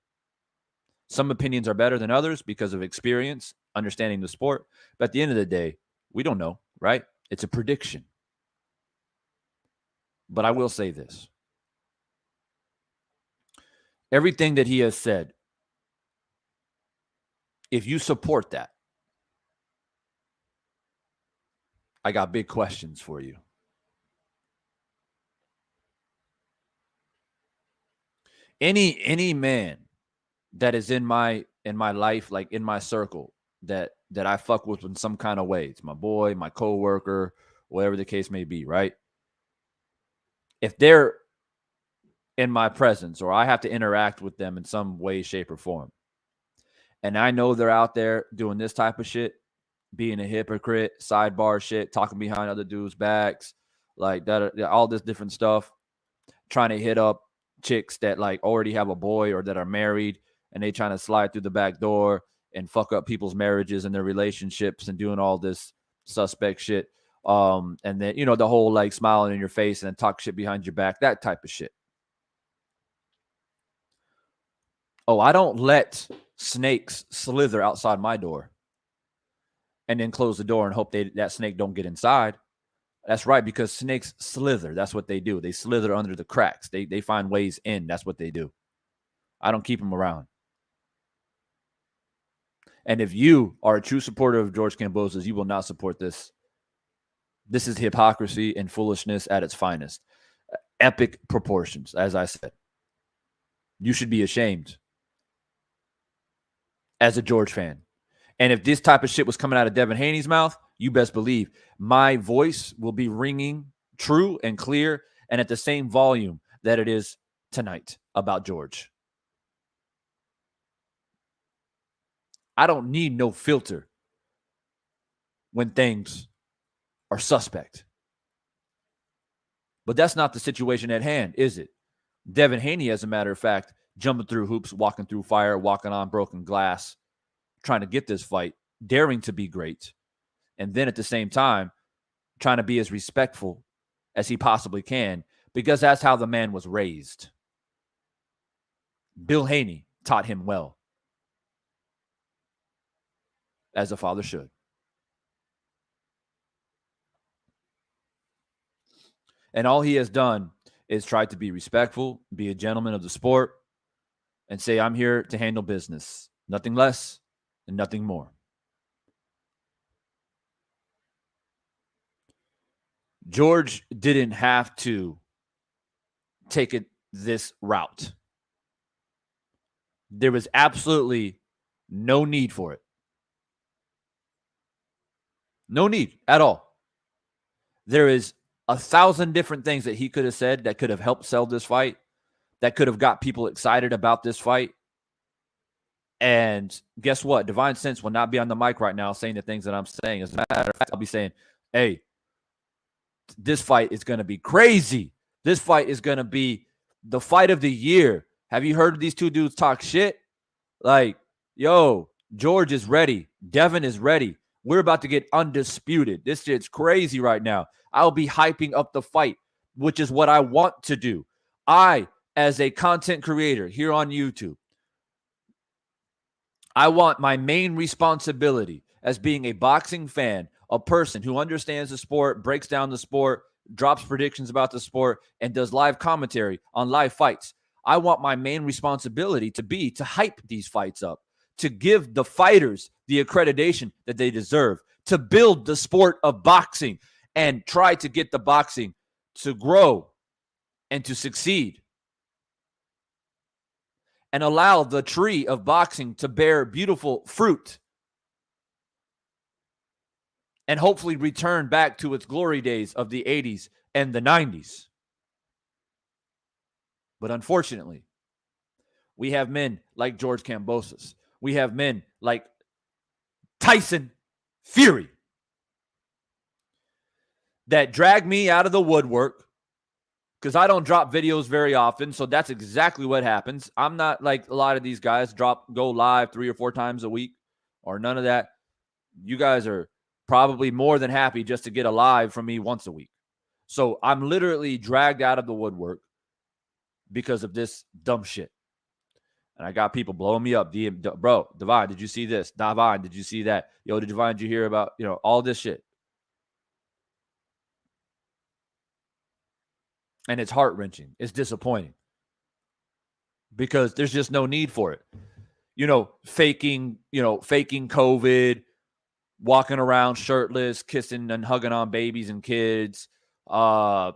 Some opinions are better than others because of experience, understanding the sport. But at the end of the day, we don't know, right? It's a prediction. But I will say this. Everything that he has said, if you support that, I got big questions for you. Any man that is in my life, like in my circle, that I fuck with in some kind of way, it's my boy, my coworker, whatever the case may be, right? If they're in my presence or I have to interact with them in some way, shape, or form, and I know they're out there doing this type of shit, being a hypocrite, sidebar shit, talking behind other dudes' backs, like that, all this different stuff, trying to hit up chicks that like already have a boy or that are married, and they trying to slide through the back door and fuck up people's marriages and their relationships and doing all this suspect shit. And then, you know, the whole like smiling in your face and then talk shit behind your back, that type of shit. Oh, I don't let snakes slither outside my door and then close the door and hope that snake don't get inside. That's right, because snakes slither. That's what they do. They slither under the cracks. They find ways in. That's what they do. I don't keep them around. And if you are a true supporter of George Kambosos, you will not support this. This is hypocrisy and foolishness at its finest. Epic proportions, as I said. You should be ashamed as a George fan. And if this type of shit was coming out of Devin Haney's mouth, you best believe my voice will be ringing true and clear and at the same volume that it is tonight about George. I don't need no filter when things are suspect. But that's not the situation at hand, is it? Devin Haney, as a matter of fact, jumping through hoops, walking through fire, walking on broken glass, trying to get this fight, daring to be great. And then at the same time, trying to be as respectful as he possibly can, because that's how the man was raised. Bill Haney taught him well, as a father should. And all he has done is try to be respectful, be a gentleman of the sport, and say, I'm here to handle business. Nothing less and nothing more. George didn't have to take it this route. There was absolutely no need for it. No need at all. There is 1,000 different things that he could have said that could have helped sell this fight, that could have got people excited about this fight. And guess what? Divine Sense will not be on the mic right now saying the things that I'm saying. As a matter of fact, I'll be saying, hey, this fight is going to be crazy. This fight is going to be the fight of the year. Have you heard these two dudes talk shit? Like, yo, George is ready. Devin is ready. We're about to get undisputed. This shit's crazy right now. I'll be hyping up the fight, which is what I want to do. I, as a content creator here on YouTube, I want my main responsibility as being a boxing fan, a person who understands the sport, breaks down the sport, drops predictions about the sport, and does live commentary on live fights. I want my main responsibility to be to hype these fights up, to give the fighters the accreditation that they deserve, to build the sport of boxing and try to get the boxing to grow and to succeed, and allow the tree of boxing to bear beautiful fruit and hopefully return back to its glory days of the 80s and the 90s. But unfortunately, we have men like George Kambosos. We have men like Tyson Fury that drag me out of the woodwork because I don't drop videos very often. So that's exactly what happens. I'm not like a lot of these guys go live 3 or 4 times a week or none of that. You guys are probably more than happy just to get a live from me once a week. So I'm literally dragged out of the woodwork because of this dumb shit. And I got people blowing me up. Bro, Divine, did you see this? Divine, did you see that? Yo, Divine, did you hear about, all this shit? And it's heart-wrenching. It's disappointing. Because there's just no need for it. Faking COVID, walking around shirtless, kissing and hugging on babies and kids, talking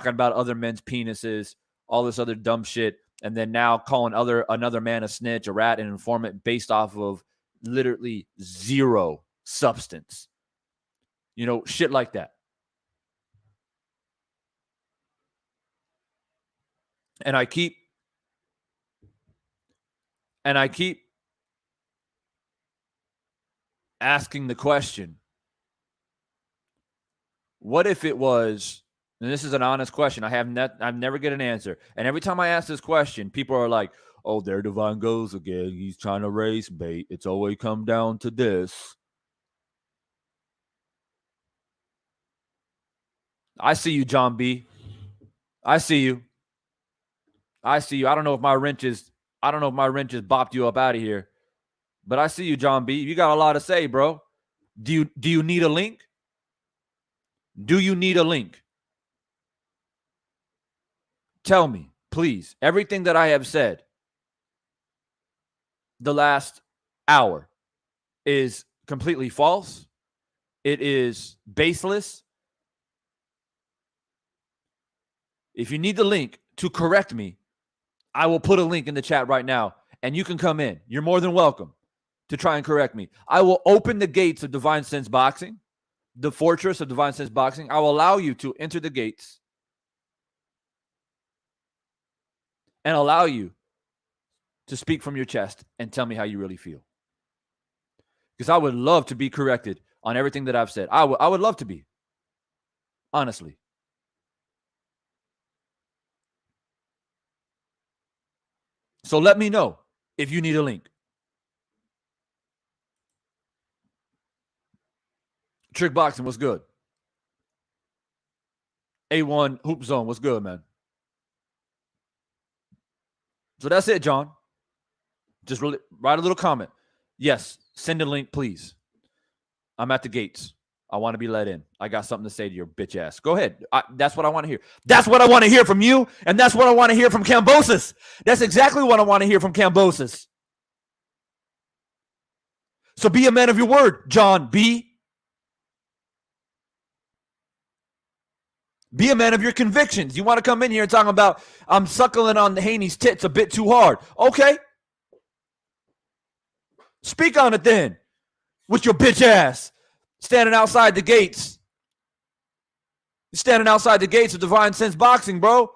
about other men's penises, all this other dumb shit. And then now calling another man a snitch, a rat, an informant based off of literally zero substance. Shit like that. And I keep asking the question, what if it was, and this is an honest question, I never get an answer. And every time I ask this question, people are like, oh, there Divine goes again. He's trying to raise bait. It's always come down to this. I see you, John B. I see you. I don't know if my wrenches bopped you up out of here. But I see you, John B. You got a lot to say, bro. Do you need a link? Do you need a link? Tell me, please. Everything that I have said the last hour is completely false. It is baseless. If you need the link to correct me, I will put a link in the chat right now, and you can come in. You're more than welcome to try and correct me. I will open the gates of Divine Sense Boxing, the fortress of Divine Sense Boxing. I will allow you to enter the gates and allow you to speak from your chest and tell me how you really feel. Because I would love to be corrected on everything that I've said. I would love to be. Honestly. So let me know if you need a link. Trick Boxing, what's good? A1 Hoop Zone, what's good, man? So that's it, John. Just write a little comment. Yes, send a link, please. I'm at the gates. I want to be let in. I got something to say to your bitch ass. Go ahead. That's what I want to hear. That's what I want to hear from you, and that's what I want to hear from Kambosos. That's exactly what I want to hear from Kambosos. So be a man of your word, John B. Be a man of your convictions. You want to come in here and talk about, I'm suckling on the Haney's tits a bit too hard. Okay. Speak on it then. With your bitch ass. Standing outside the gates. You're standing outside the gates of Divine Sense Boxing, bro.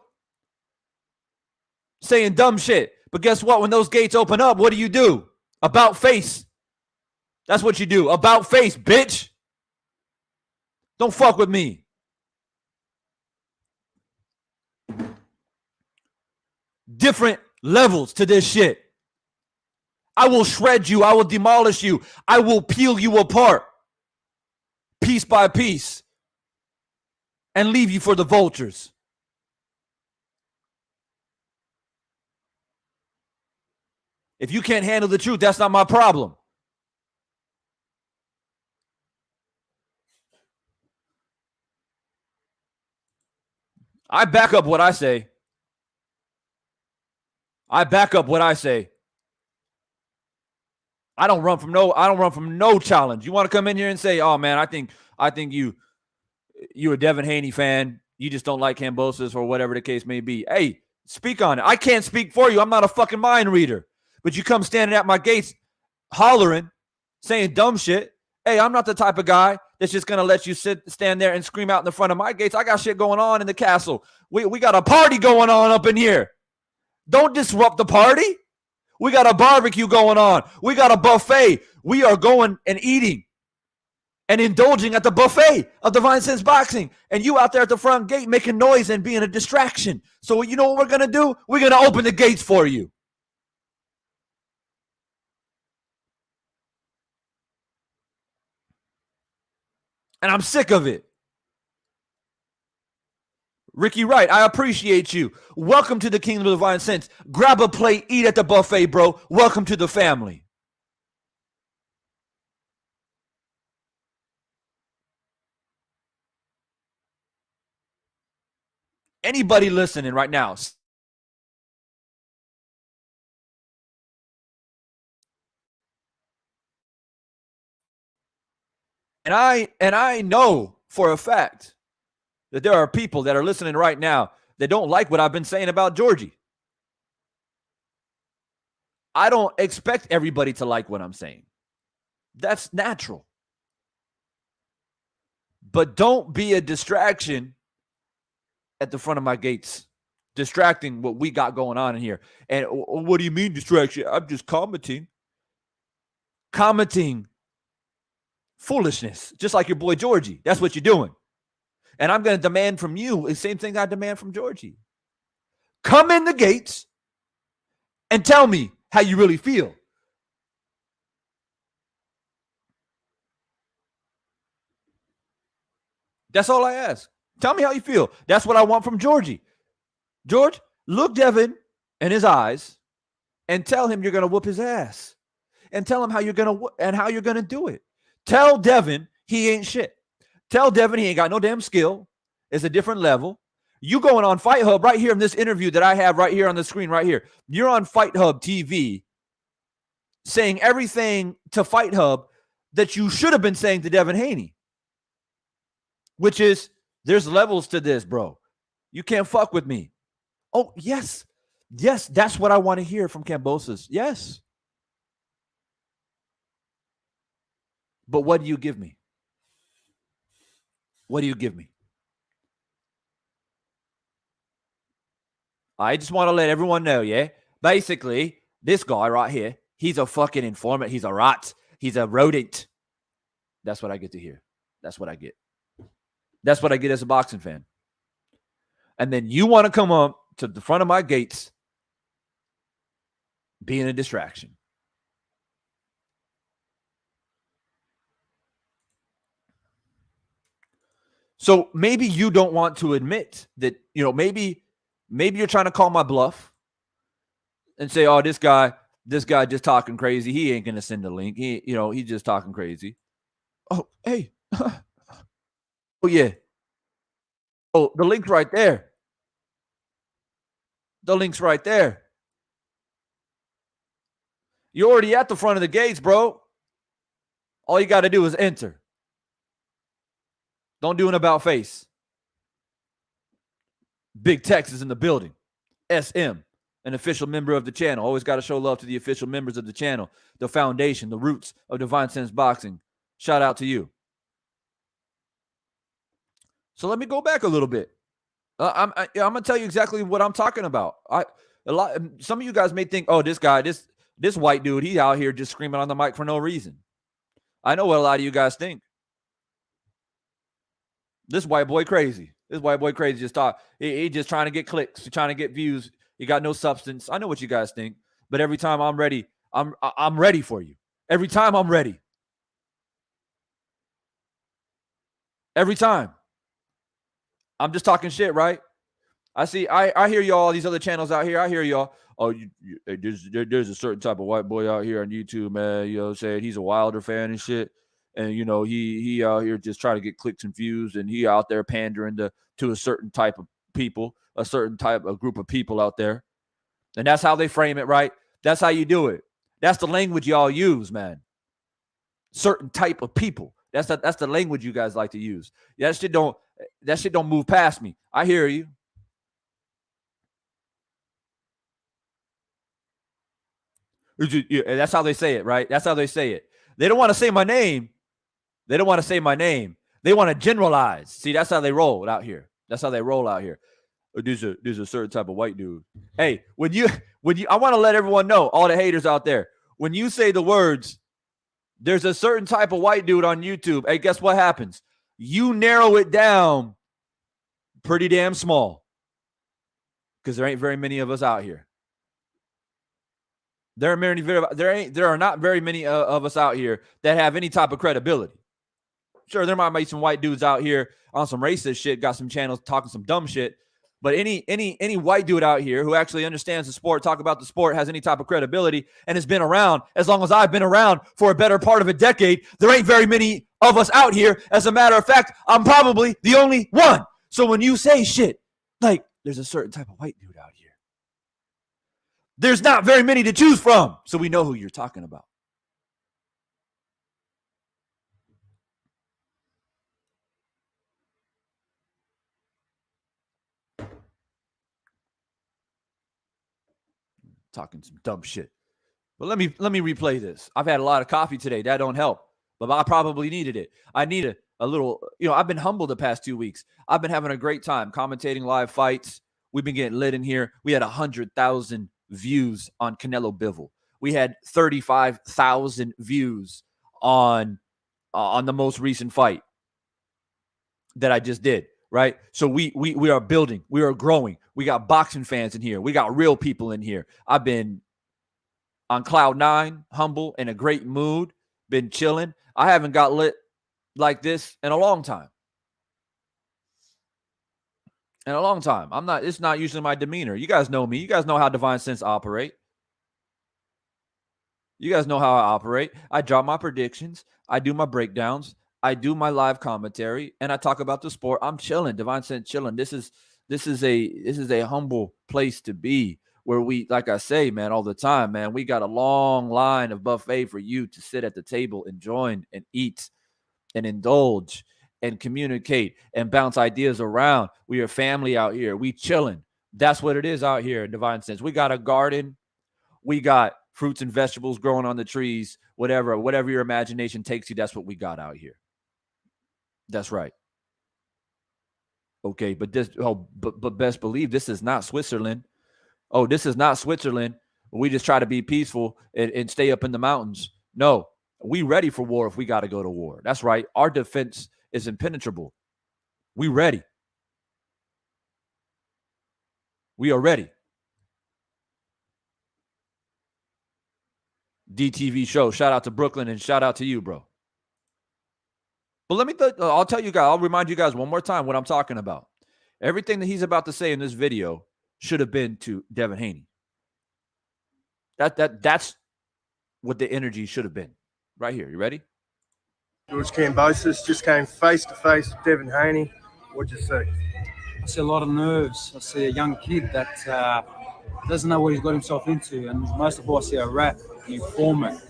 Saying dumb shit. But guess what? When those gates open up, what do? About face. That's what you do. About face, bitch. Don't fuck with me. Different levels to this shit. I will shred you. I will demolish you. I will peel you apart. Piece by piece. And leave you for the vultures. If you can't handle the truth, that's not my problem. I back up what I say. I back up what I say. I don't run from no challenge. You want to come in here and say, "Oh man, I think you a Devin Haney fan. You just don't like Kambosos or whatever the case may be." Hey, speak on it. I can't speak for you. I'm not a fucking mind reader. But you come standing at my gates hollering, saying dumb shit. Hey, I'm not the type of guy that's just gonna let you stand there and scream out in the front of my gates. I got shit going on in the castle. We got a party going on up in here. Don't disrupt the party. We got a barbecue going on. We got a buffet. We are going and eating and indulging at the buffet of Divine Sense Boxing. And you out there at the front gate making noise and being a distraction. So you know what we're going to do? We're going to open the gates for you. And I'm sick of it. Ricky Wright, I appreciate you. Welcome to the Kingdom of Divine Sense. Grab a plate, eat at the buffet, bro. Welcome to the family. Anybody listening right now? And I know for a fact that there are people that are listening right now that don't like what I've been saying about Georgie. I don't expect everybody to like what I'm saying. That's natural. But don't be a distraction at the front of my gates, distracting what we got going on in here. And what do you mean distraction? I'm just commenting. Commenting foolishness, just like your boy Georgie. That's what you're doing. And I'm going to demand from you the same thing I demand from Georgie. Come in the gates and tell me how you really feel. That's all I ask. Tell me how you feel. That's what I want from Georgie. George, look Devin in his eyes and tell him you're going to whoop his ass. And tell him how you're going to do it. Tell Devin he ain't shit. Tell Devin he ain't got no damn skill. It's a different level. You going on Fight Hub right here in this interview that I have right here on the screen right here. You're on Fight Hub TV saying everything to Fight Hub that you should have been saying to Devin Haney. Which is, there's levels to this, bro. You can't fuck with me. Oh, yes. Yes, that's what I want to hear from Kambosos. Yes. But what do you give me? What do you give me? I just want to let everyone know, yeah? Basically, this guy right here, he's a fucking informant. He's a rat. He's a rodent. That's what I get to hear. That's what I get. That's what I get as a boxing fan. And then you want to come up to the front of my gates being a distraction. So maybe you don't want to admit that, maybe you're trying to call my bluff and say, oh, this guy just talking crazy. He ain't going to send a link. He's just talking crazy. Oh, hey. Oh, yeah. Oh, the link's right there. The link's right there. You're already at the front of the gates, bro. All you got to do is enter. Don't do an about face. Big Tex is in the building. SM, an official member of the channel. Always got to show love to the official members of the channel, the foundation, the roots of Divine Sense Boxing. Shout out to you. So let me go back a little bit. I'm going to tell you exactly what I'm talking about. Some of you guys may think, oh, this guy, this white dude, he's out here just screaming on the mic for no reason. I know what a lot of you guys think. This white boy crazy. This white boy crazy just talk. He just trying to get clicks. He's trying to get views. He got no substance. I know what you guys think. But every time I'm ready, I'm ready for you. Every time I'm ready. Every time. I'm just talking shit, right? I hear y'all, these other channels out here. I hear y'all. Oh, there's a certain type of white boy out here on YouTube, man. You know what I'm saying? He's a Wilder fan and shit. And, he out here just trying to get clicks and views. And he out there pandering to a certain type of people, a certain type of group of people out there. And that's how they frame it, right? That's how you do it. That's the language y'all use, man. Certain type of people. That's the language you guys like to use. That shit don't move past me. I hear you. That's how they say it, right? That's how they say it. They don't want to say my name. They don't want to say my name. They want to generalize. See, that's how they roll out here. That's how they roll out here. There's a certain type of white dude. Hey, when you, I want to let everyone know, all the haters out there, when you say the words, there's a certain type of white dude on YouTube. Hey, guess what happens? You narrow it down pretty damn small, because there ain't very many of us out here. There are not very many of us out here that have any type of credibility. Sure, there might be some white dudes out here on some racist shit, got some channels talking some dumb shit. But any white dude out here who actually understands the sport, talk about the sport, has any type of credibility, and has been around as long as I've been around for a better part of a decade, there ain't very many of us out here. As a matter of fact, I'm probably the only one. So when you say shit like there's a certain type of white dude out here, there's not very many to choose from. So we know who you're talking about. Talking some dumb shit. But let me replay this. I've had a lot of coffee today. That don't help. But I probably needed it. I need a little, I've been humbled the past 2 weeks. I've been having a great time commentating live fights. We've been getting lit in here. We had 100,000 views on Canelo Bivol. We had 35,000 views on the most recent fight that I just did. Right. So we are building. We are growing. We got boxing fans in here. We got real people in here. I've been on cloud nine, humble, in a great mood, been chilling. I haven't got lit like this in a long time. It's not usually my demeanor. You guys know me. You guys know how Divine Sense operate. You guys know how I operate. I drop my predictions. I do my breakdowns. I do my live commentary, and I talk about the sport. I'm chilling, Divine Sense chilling. This is a humble place to be, where we, like I say, man, all the time, man, we got a long line of buffet for you to sit at the table and join and eat and indulge and communicate and bounce ideas around. We are family out here. We chilling. That's what it is out here in Divine Sense. We got a garden. We got fruits and vegetables growing on the trees. Whatever your imagination takes you, that's what we got out here. That's right. Okay, but best believe this is not Switzerland. Oh, this is not Switzerland. We just try to be peaceful and stay up in the mountains. No, we ready for war if we got to go to war. That's right. Our defense is impenetrable. We ready. We are ready. DTV show. Shout out to Brooklyn and shout out to you, bro. But I'll tell you guys, I'll remind you guys one more time what I'm talking about. Everything that he's about to say in this video should have been to Devin Haney. That's what the energy should have been. Right here. You ready? George Kambosos just came face to face with Devin Haney. What'd you see? I see a lot of nerves. I see a young kid that doesn't know what he's got himself into. And most of all, I see a rat, an informant,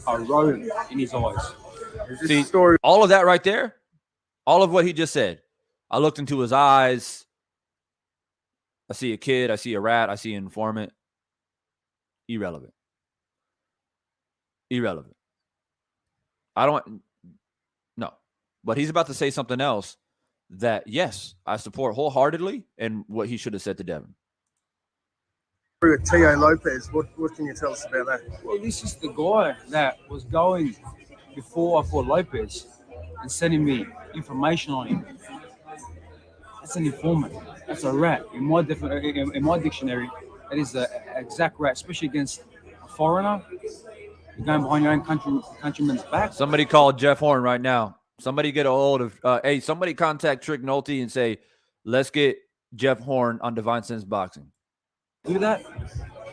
a rodent in his eyes. See, all of that right there, all of what he just said, I looked into his eyes. I see a kid. I see a rat. I see an informant. Irrelevant. No. But he's about to say something else that, yes, I support wholeheartedly, and what he should have said to Devin. Tio Lopez, what can you tell us about that? Well, this is the guy that was going before I fought Lopez and sending me information on him. That's an informant. That's a rat. In my dictionary, that is an exact rat, especially against a foreigner. You're going behind your own countryman's back. Somebody call Jeff Horn right now. Somebody get a hold of, hey, somebody contact Trick Nolte and say, let's get Jeff Horn on Divine Sense Boxing. Do that?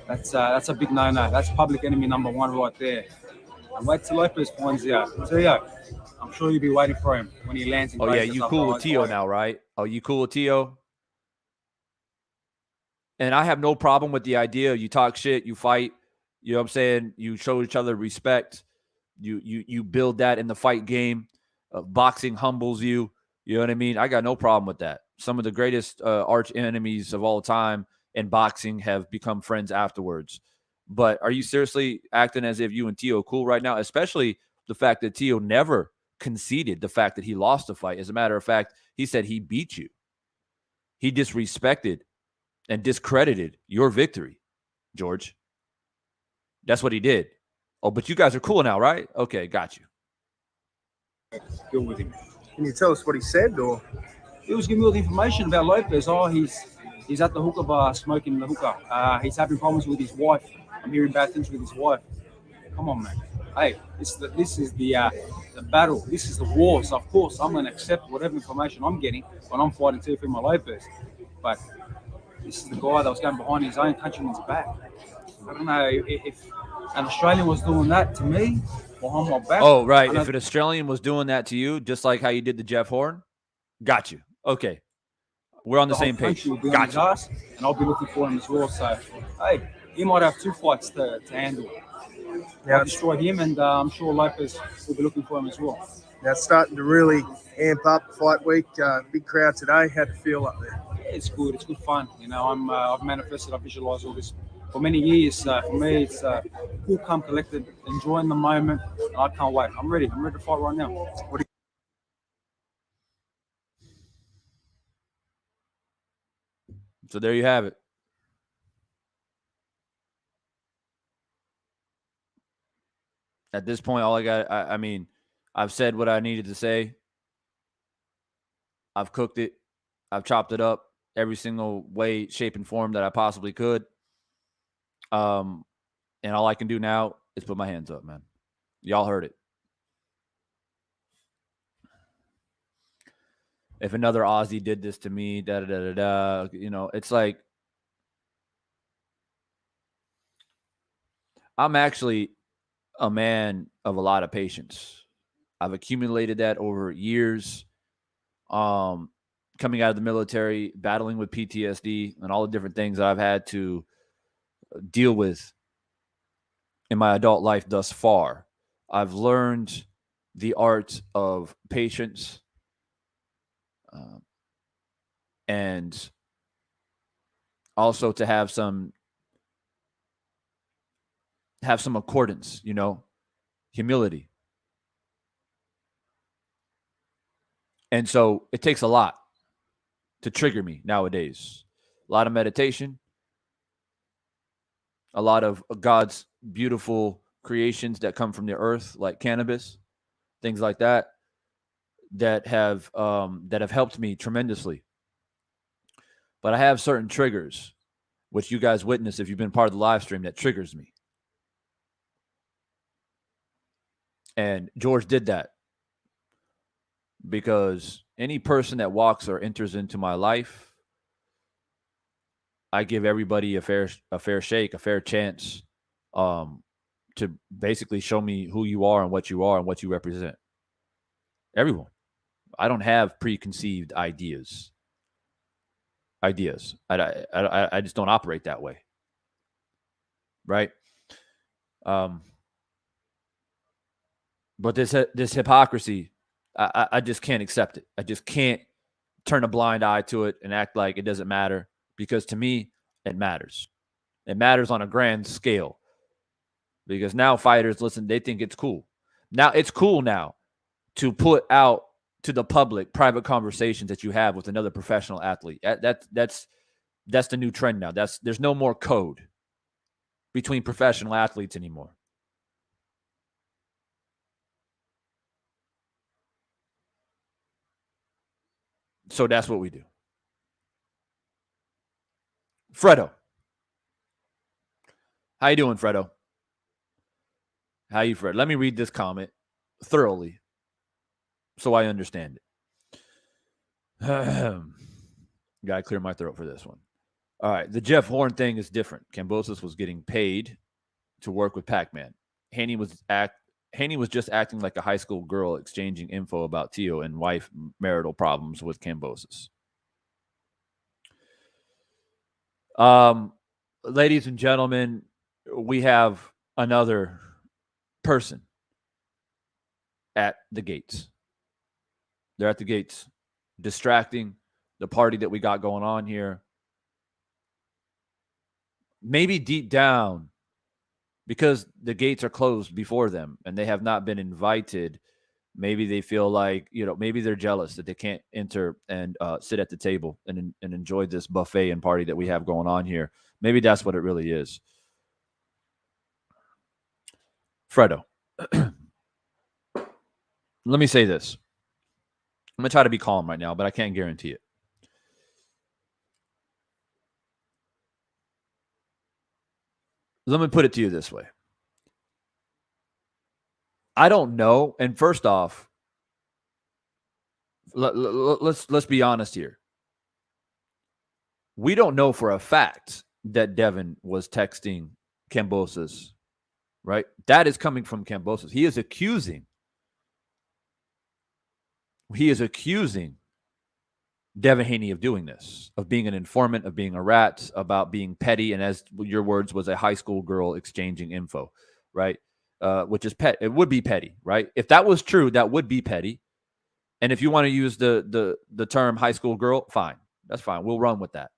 That's a big no-no. That's public enemy number one right there. And wait till Lopez finds out. Tio, I'm sure you'll be waiting for him when he lands in Oh, yeah, you cool with Tio now, right? Oh, you cool with Tio? And I have no problem with the idea. You talk shit, you fight. You know what I'm saying? You show each other respect. You build that in the fight game. Boxing humbles you. You know what I mean? I got no problem with that. Some of the greatest arch enemies of all time in boxing have become friends afterwards. But are you seriously acting as if you and Tio are cool right now? Especially the fact that Tio never conceded the fact that he lost the fight. As a matter of fact, he said he beat you. He disrespected and discredited your victory, George. That's what he did. Oh, but you guys are cool now, right? Okay, got you. Go with him. Can you tell us what he said, or? He was giving me all the information about Lopez. Oh, he's at the hookah bar smoking the hookah. He's having problems with his wife. I'm hearing bad things with his wife. Come on, man. Hey, this is the battle. This is the war. So of course I'm going to accept whatever information I'm getting when I'm fighting Teofimo Lopez. But this is the guy that was going behind his own countryman's back. I don't know if an Australian was doing that to me behind my back. Oh, right. If an Australian was doing that to you, just like how you did to Jeff Horn, got you. Okay. We're on the same page. Got you. Ass, and I'll be looking for him as well. So, hey, he might have 2 fights to handle. Yeah. I'll destroy him, and I'm sure Lopez will be looking for him as well. Now it's starting to really amp up fight week. Big crowd today. How'd it feel up there? Yeah, it's good. It's good fun. You know, I've manifested. I've visualized all this for many years. For me, it's cool, calm, collected, enjoying the moment. And I can't wait. I'm ready. I'm ready to fight right now. So there you have it. At this point, all I got, I mean, I've said what I needed to say. I've cooked it. I've chopped it up every single way, shape, and form that I possibly could. And all I can do now is put my hands up, man. Y'all heard it. If another Aussie did this to me, you know, it's like, I'm actually a man of a lot of patience. I've accumulated that over years. Coming out of the military, battling with PTSD and all the different things that I've had to deal with in my adult life thus far. I've learned the art of patience, and also to have some accordance, you know, humility. And so it takes a lot to trigger me nowadays. A lot of meditation, a lot of God's beautiful creations that come from the earth, like cannabis, things like that, that have helped me tremendously. But I have certain triggers, which you guys witness if you've been part of the live stream, that triggers me. And George did that, because any person that walks or enters into my life, I give everybody a fair shake, a fair chance, to basically show me who you are and what you represent. Everyone. I don't have preconceived ideas. I just don't operate that way. Right? But this hypocrisy, I just can't accept it. I just can't turn a blind eye to it and act like it doesn't matter, because to me, it matters. It matters on a grand scale, because now fighters, listen, they think it's cool. Now it's cool now to put out to the public private conversations that you have with another professional athlete. That's the new trend now. There's no more code between professional athletes anymore. So that's what we do. Fredo. How you doing, Fredo? How you, Fred? Let me read this comment thoroughly so I understand it. Got to clear my throat for this one. All right. The Jeff Horn thing is different. Kambosos was getting paid to work with Pac-Man. Haney was just acting like a high school girl, exchanging info about Teo and wife marital problems with Kambosos. Ladies and gentlemen, we have another person at the gates. They're at the gates, distracting the party that we got going on here. Maybe deep down, because the gates are closed before them and they have not been invited Maybe they feel like, maybe they're jealous that they can't enter and sit at the table and enjoy this buffet and party that we have going on here. Maybe that's what it really is. Fredo, let me say this. I'm going to try to be calm right now, but I can't guarantee it. Let me put it to you this way. I don't know. And first off, let's be honest here. We don't know for a fact that Devin was texting Kambosos, right? That is coming from Kambosos. He is accusing Devin Haney of doing this, of being an informant, of being a rat, about being petty, and as your words was, a high school girl exchanging info, right? Which is it would be petty, right? If that was true, that would be petty. And if you want to use the term high school girl, fine. That's fine. We'll run with that.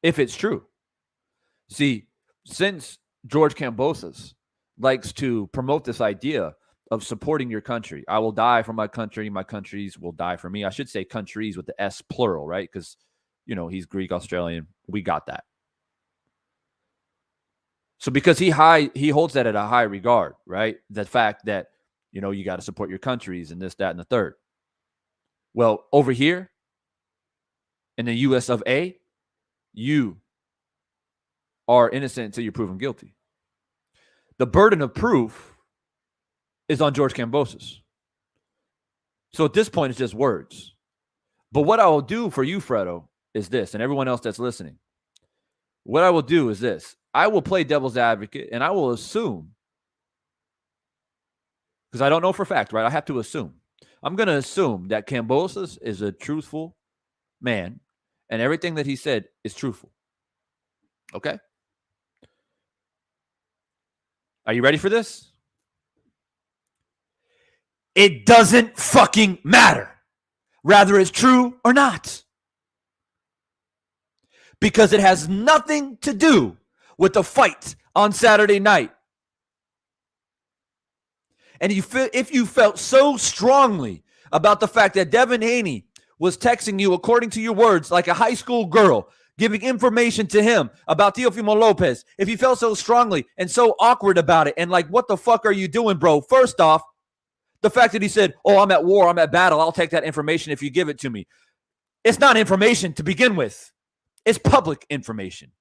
If it's true. See, since George Kambosos likes to promote this idea of supporting your country, I will die for my country, my countries will die for me. I should say countries with the S plural, right? Because, he's Greek, Australian. We got that. So because he holds that at a high regard, right? The fact that, you got to support your countries and this, that, and the third. Well, over here in the US of A, you are innocent until you're proven guilty. The burden of proof is on George Kambosos. So at this point, it's just words. But what I will do for you, Fredo, is this, and everyone else that's listening. What I will do is this. I will play devil's advocate, and I will assume, because I don't know for a fact, right? I have to assume. I'm going to assume that Kambosos is a truthful man, and everything that he said is truthful. Okay? Are you ready for this? It doesn't fucking matter whether it's true or not. Because it has nothing to do with the fight on Saturday night. And if you felt so strongly about the fact that Devin Haney was texting you, according to your words, like a high school girl, giving information to him about Teofimo Lopez, if you felt so strongly and so awkward about it, and like, what the fuck are you doing, bro? First off, the fact that he said, oh, I'm at war, I'm at battle, I'll take that information if you give it to me. It's not information to begin with. It's public information.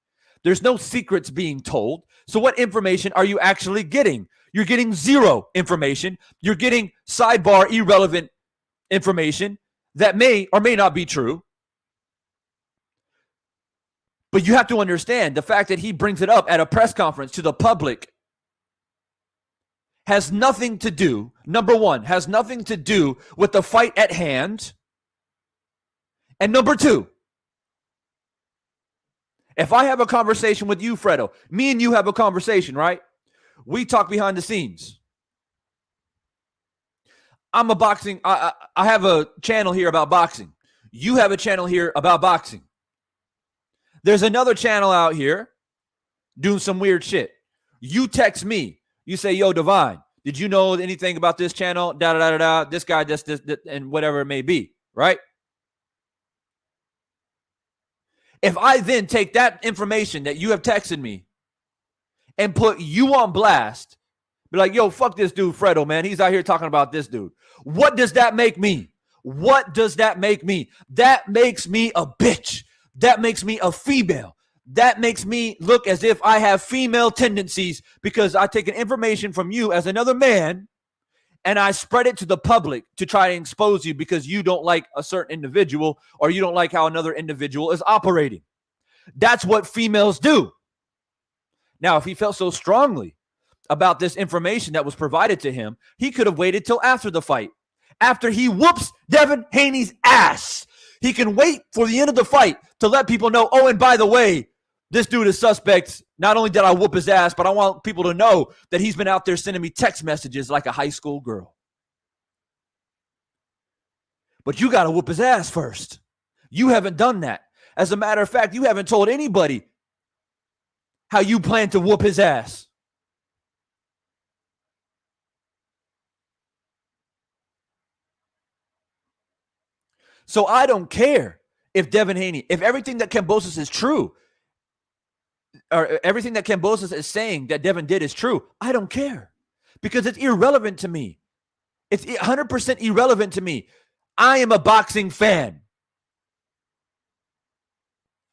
There's no secrets being told. So what information are you actually getting? You're getting zero information. You're getting sidebar irrelevant information that may or may not be true. But you have to understand the fact that he brings it up at a press conference to the public has nothing to do, number one, has nothing to do with the fight at hand. And number two, if I have a conversation with you, Fredo, me and you have a conversation, right? We talk behind the scenes. I'm a boxing, I have a channel here about boxing. You have a channel here about boxing. There's another channel out here doing some weird shit. You text me. You say, yo, Divine, did you know anything about this channel? Da-da-da-da-da, this guy, this, and whatever it may be, right? If I then take that information that you have texted me and put you on blast, be like, yo, fuck this dude, Fredo, man. He's out here talking about this dude. What does that make me? What does that make me? That makes me a bitch. That makes me a female. That makes me look as if I have female tendencies because I take an information from you as another man and I spread it to the public to try to expose you because you don't like a certain individual or you don't like how another individual is operating. That's what females do. Now, if he felt so strongly about this information that was provided to him, he could have waited till after the fight. After he whoops Devin Haney's ass. He can wait for the end of the fight to let people know, oh, and by the way, this dude is suspect. Not only did I whoop his ass, but I want people to know that he's been out there sending me text messages like a high school girl. But you got to whoop his ass first. You haven't done that. As a matter of fact, you haven't told anybody how you plan to whoop his ass. So I don't care if Devin Haney, if everything that Kambosos is true, or everything that Kambosos is saying that Devin did is true. I don't care because it's irrelevant to me. It's 100% irrelevant to me. I am a boxing fan.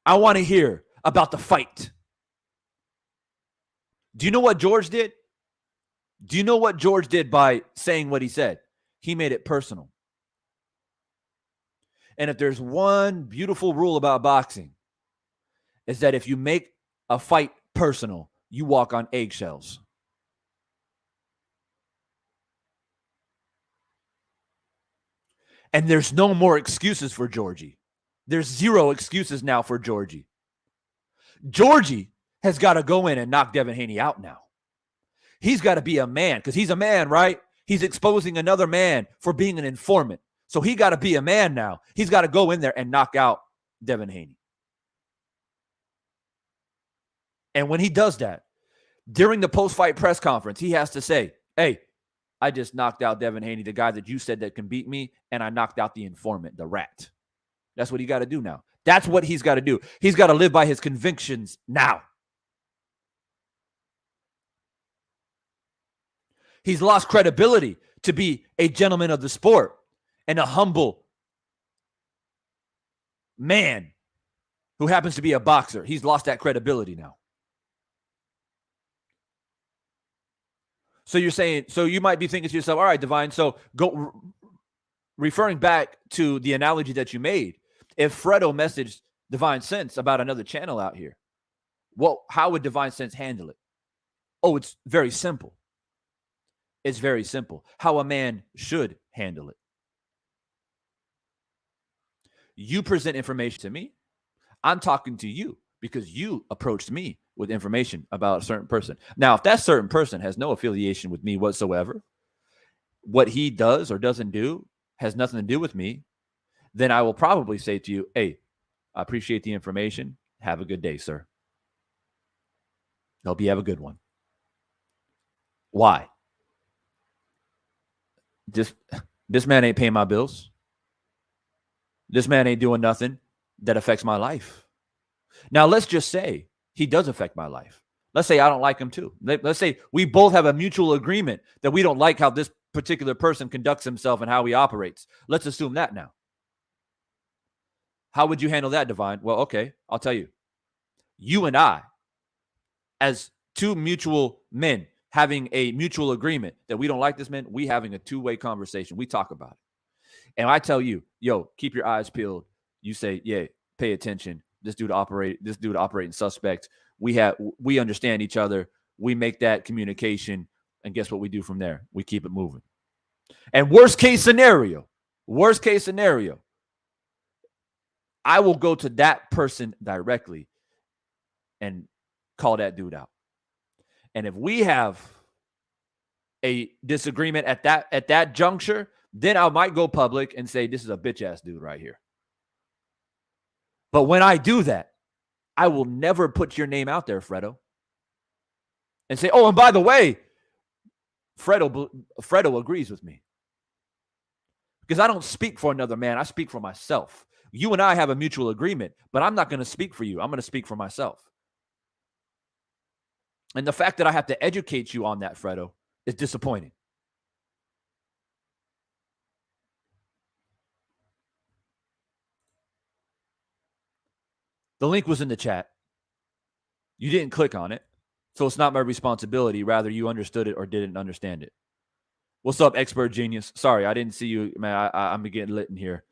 I want to hear about the fight. Do you know what George did? Do you know what George did by saying what he said? He made it personal. And if there's one beautiful rule about boxing, is that if you make a fight personal, you walk on eggshells. And there's no more excuses for Georgie. There's zero excuses now for Georgie. Georgie has got to go in and knock Devin Haney out now. He's got to be a man because he's a man, right? He's exposing another man for being an informant. So he got to be a man now. He's got to go in there and knock out Devin Haney. And when he does that, during the post-fight press conference, he has to say, hey, I just knocked out Devin Haney, the guy that you said that can beat me, and I knocked out the informant, the rat. That's what he got to do now. That's what he's got to do. He's got to live by his convictions now. He's lost credibility to be a gentleman of the sport and a humble man who happens to be a boxer. He's lost that credibility now. So you're saying, so you might be thinking to yourself, all right, Divine, so go referring back to the analogy that you made. If Fredo messaged Divine Sense about another channel out here, well, how would Divine Sense handle it? Oh, it's very simple. It's very simple. How a man should handle it. You present information to me. I'm talking to you because you approached me with information about a certain person. Now, if that certain person has no affiliation with me whatsoever, what he does or doesn't do has nothing to do with me, then I will probably say to you, hey, I appreciate the information. Have a good day, sir. Hope you have a good one. Why? This man ain't paying my bills. This man ain't doing nothing that affects my life. Now, let's just say he does affect my life. Let's say I don't like him too. Let's say we both have a mutual agreement that we don't like how this particular person conducts himself and how he operates. Let's assume that now. How would you handle that, Divine? Well, okay, I'll tell you. You and I, as two mutual men, having a mutual agreement that we don't like this man, we having a two-way conversation. We talk about it. And I tell you, yo, keep your eyes peeled. You say, yeah, pay attention. This dude operating suspect. We understand each other. We make that communication. And guess what we do from there? We keep it moving. And worst case scenario, I will go to that person directly and call that dude out. And if we have a disagreement at that juncture, then I might go public and say, this is a bitch ass dude right here. But when I do that, I will never put your name out there, Fredo, and say, oh, and by the way, Fredo agrees with me. Because I don't speak for another man. I speak for myself. You and I have a mutual agreement, but I'm not going to speak for you. I'm going to speak for myself. And the fact that I have to educate you on that, Fredo, is disappointing. The link was in the chat. You didn't click on it, so it's not my responsibility. Rather, you understood it or didn't understand it. What's up, expert genius? Sorry, I didn't see you, man. I'm getting lit in here,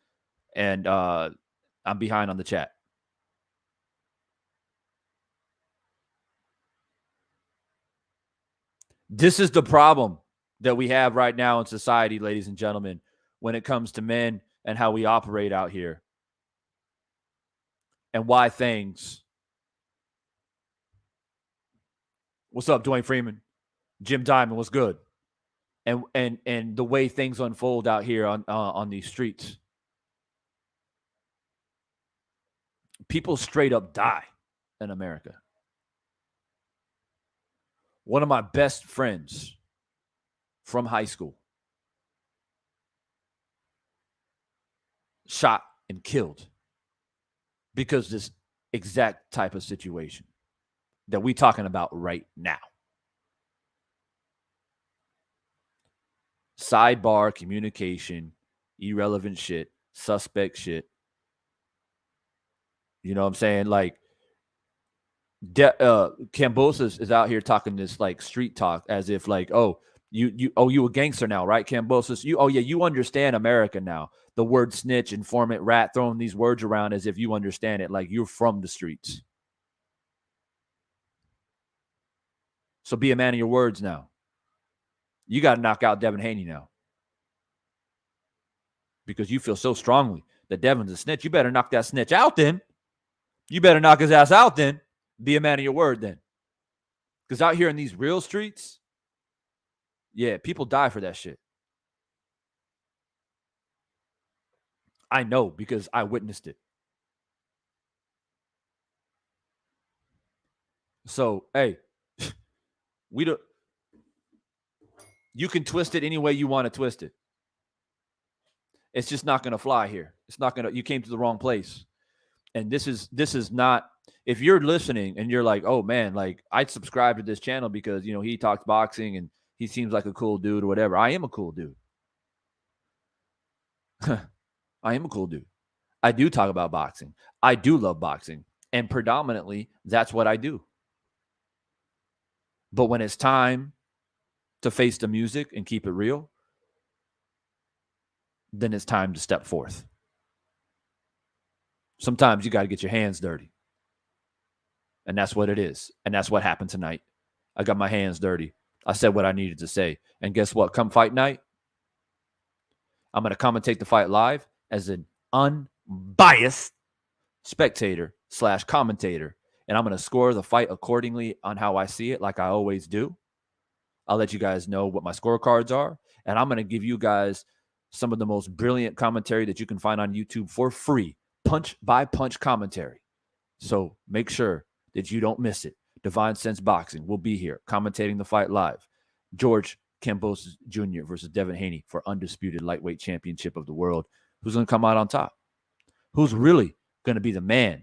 and I'm behind on the chat. This is the problem that we have right now in society, ladies and gentlemen, when it comes to men and how we operate out here. And why things. What's up, Dwayne Freeman? Jim Diamond, what's good? And the way things unfold out here on these streets. People straight up die in America. One of my best friends from high school shot and killed because this exact type of situation that we talking about right now. Sidebar communication, irrelevant shit, suspect shit. You know what I'm saying? Like, Kambosos is out here talking this like street talk as if like, oh, you a gangster now, right, Kambosos? You understand America now. The word snitch, informant, rat, throwing these words around as if you understand it, like you're from the streets. So be a man of your words now. You got to knock out Devin Haney now. Because you feel so strongly that Devin's a snitch. You better knock that snitch out then. You better knock his ass out then. Be a man of your word then. Because out here in these real streets, yeah, people die for that shit. I know because I witnessed it. So, hey, you can twist it any way you want to twist it. It's just not going to fly here. It's not going to, you came to the wrong place. And this is not, if you're listening and you're like, oh man, like I subscribe to this channel because, you know, he talks boxing and he seems like a cool dude or whatever. I am a cool dude. I am a cool dude. I do talk about boxing. I do love boxing. And predominantly, that's what I do. But when it's time to face the music and keep it real, then it's time to step forth. Sometimes you got to get your hands dirty. And that's what it is. And that's what happened tonight. I got my hands dirty. I said what I needed to say. And guess what? Come fight night, I'm going to commentate the fight live as an unbiased spectator / commentator. And I'm going to score the fight accordingly on how I see it, like I always do. I'll let you guys know what my scorecards are. And I'm going to give you guys some of the most brilliant commentary that you can find on YouTube for free. Punch by punch commentary. So make sure that you don't miss it. Divine Sense Boxing will be here commentating the fight live. George Kambosos Jr. versus Devin Haney for undisputed lightweight championship of the world. Who's going to come out on top? Who's really going to be the man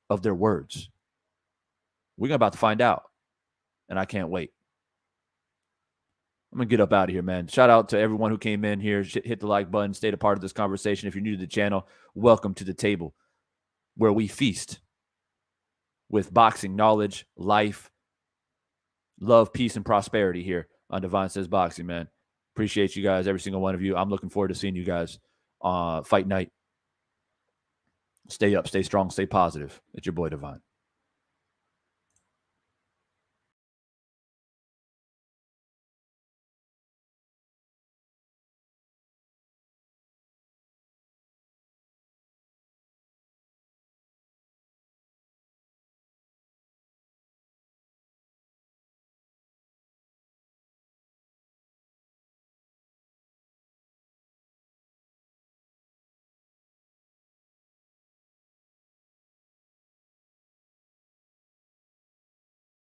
of their words? We're about to find out, and I can't wait. I'm going to get up out of here, man. Shout out to everyone who came in here. Hit the like button. Stayed a part of this conversation. If you're new to the channel, welcome to the table where we feast with boxing knowledge, life, love, peace, and prosperity here on Divine Says Boxing, man. Appreciate you guys, every single one of you. I'm looking forward to seeing you guys fight night. Stay up, stay strong, stay positive. It's your boy, Divine.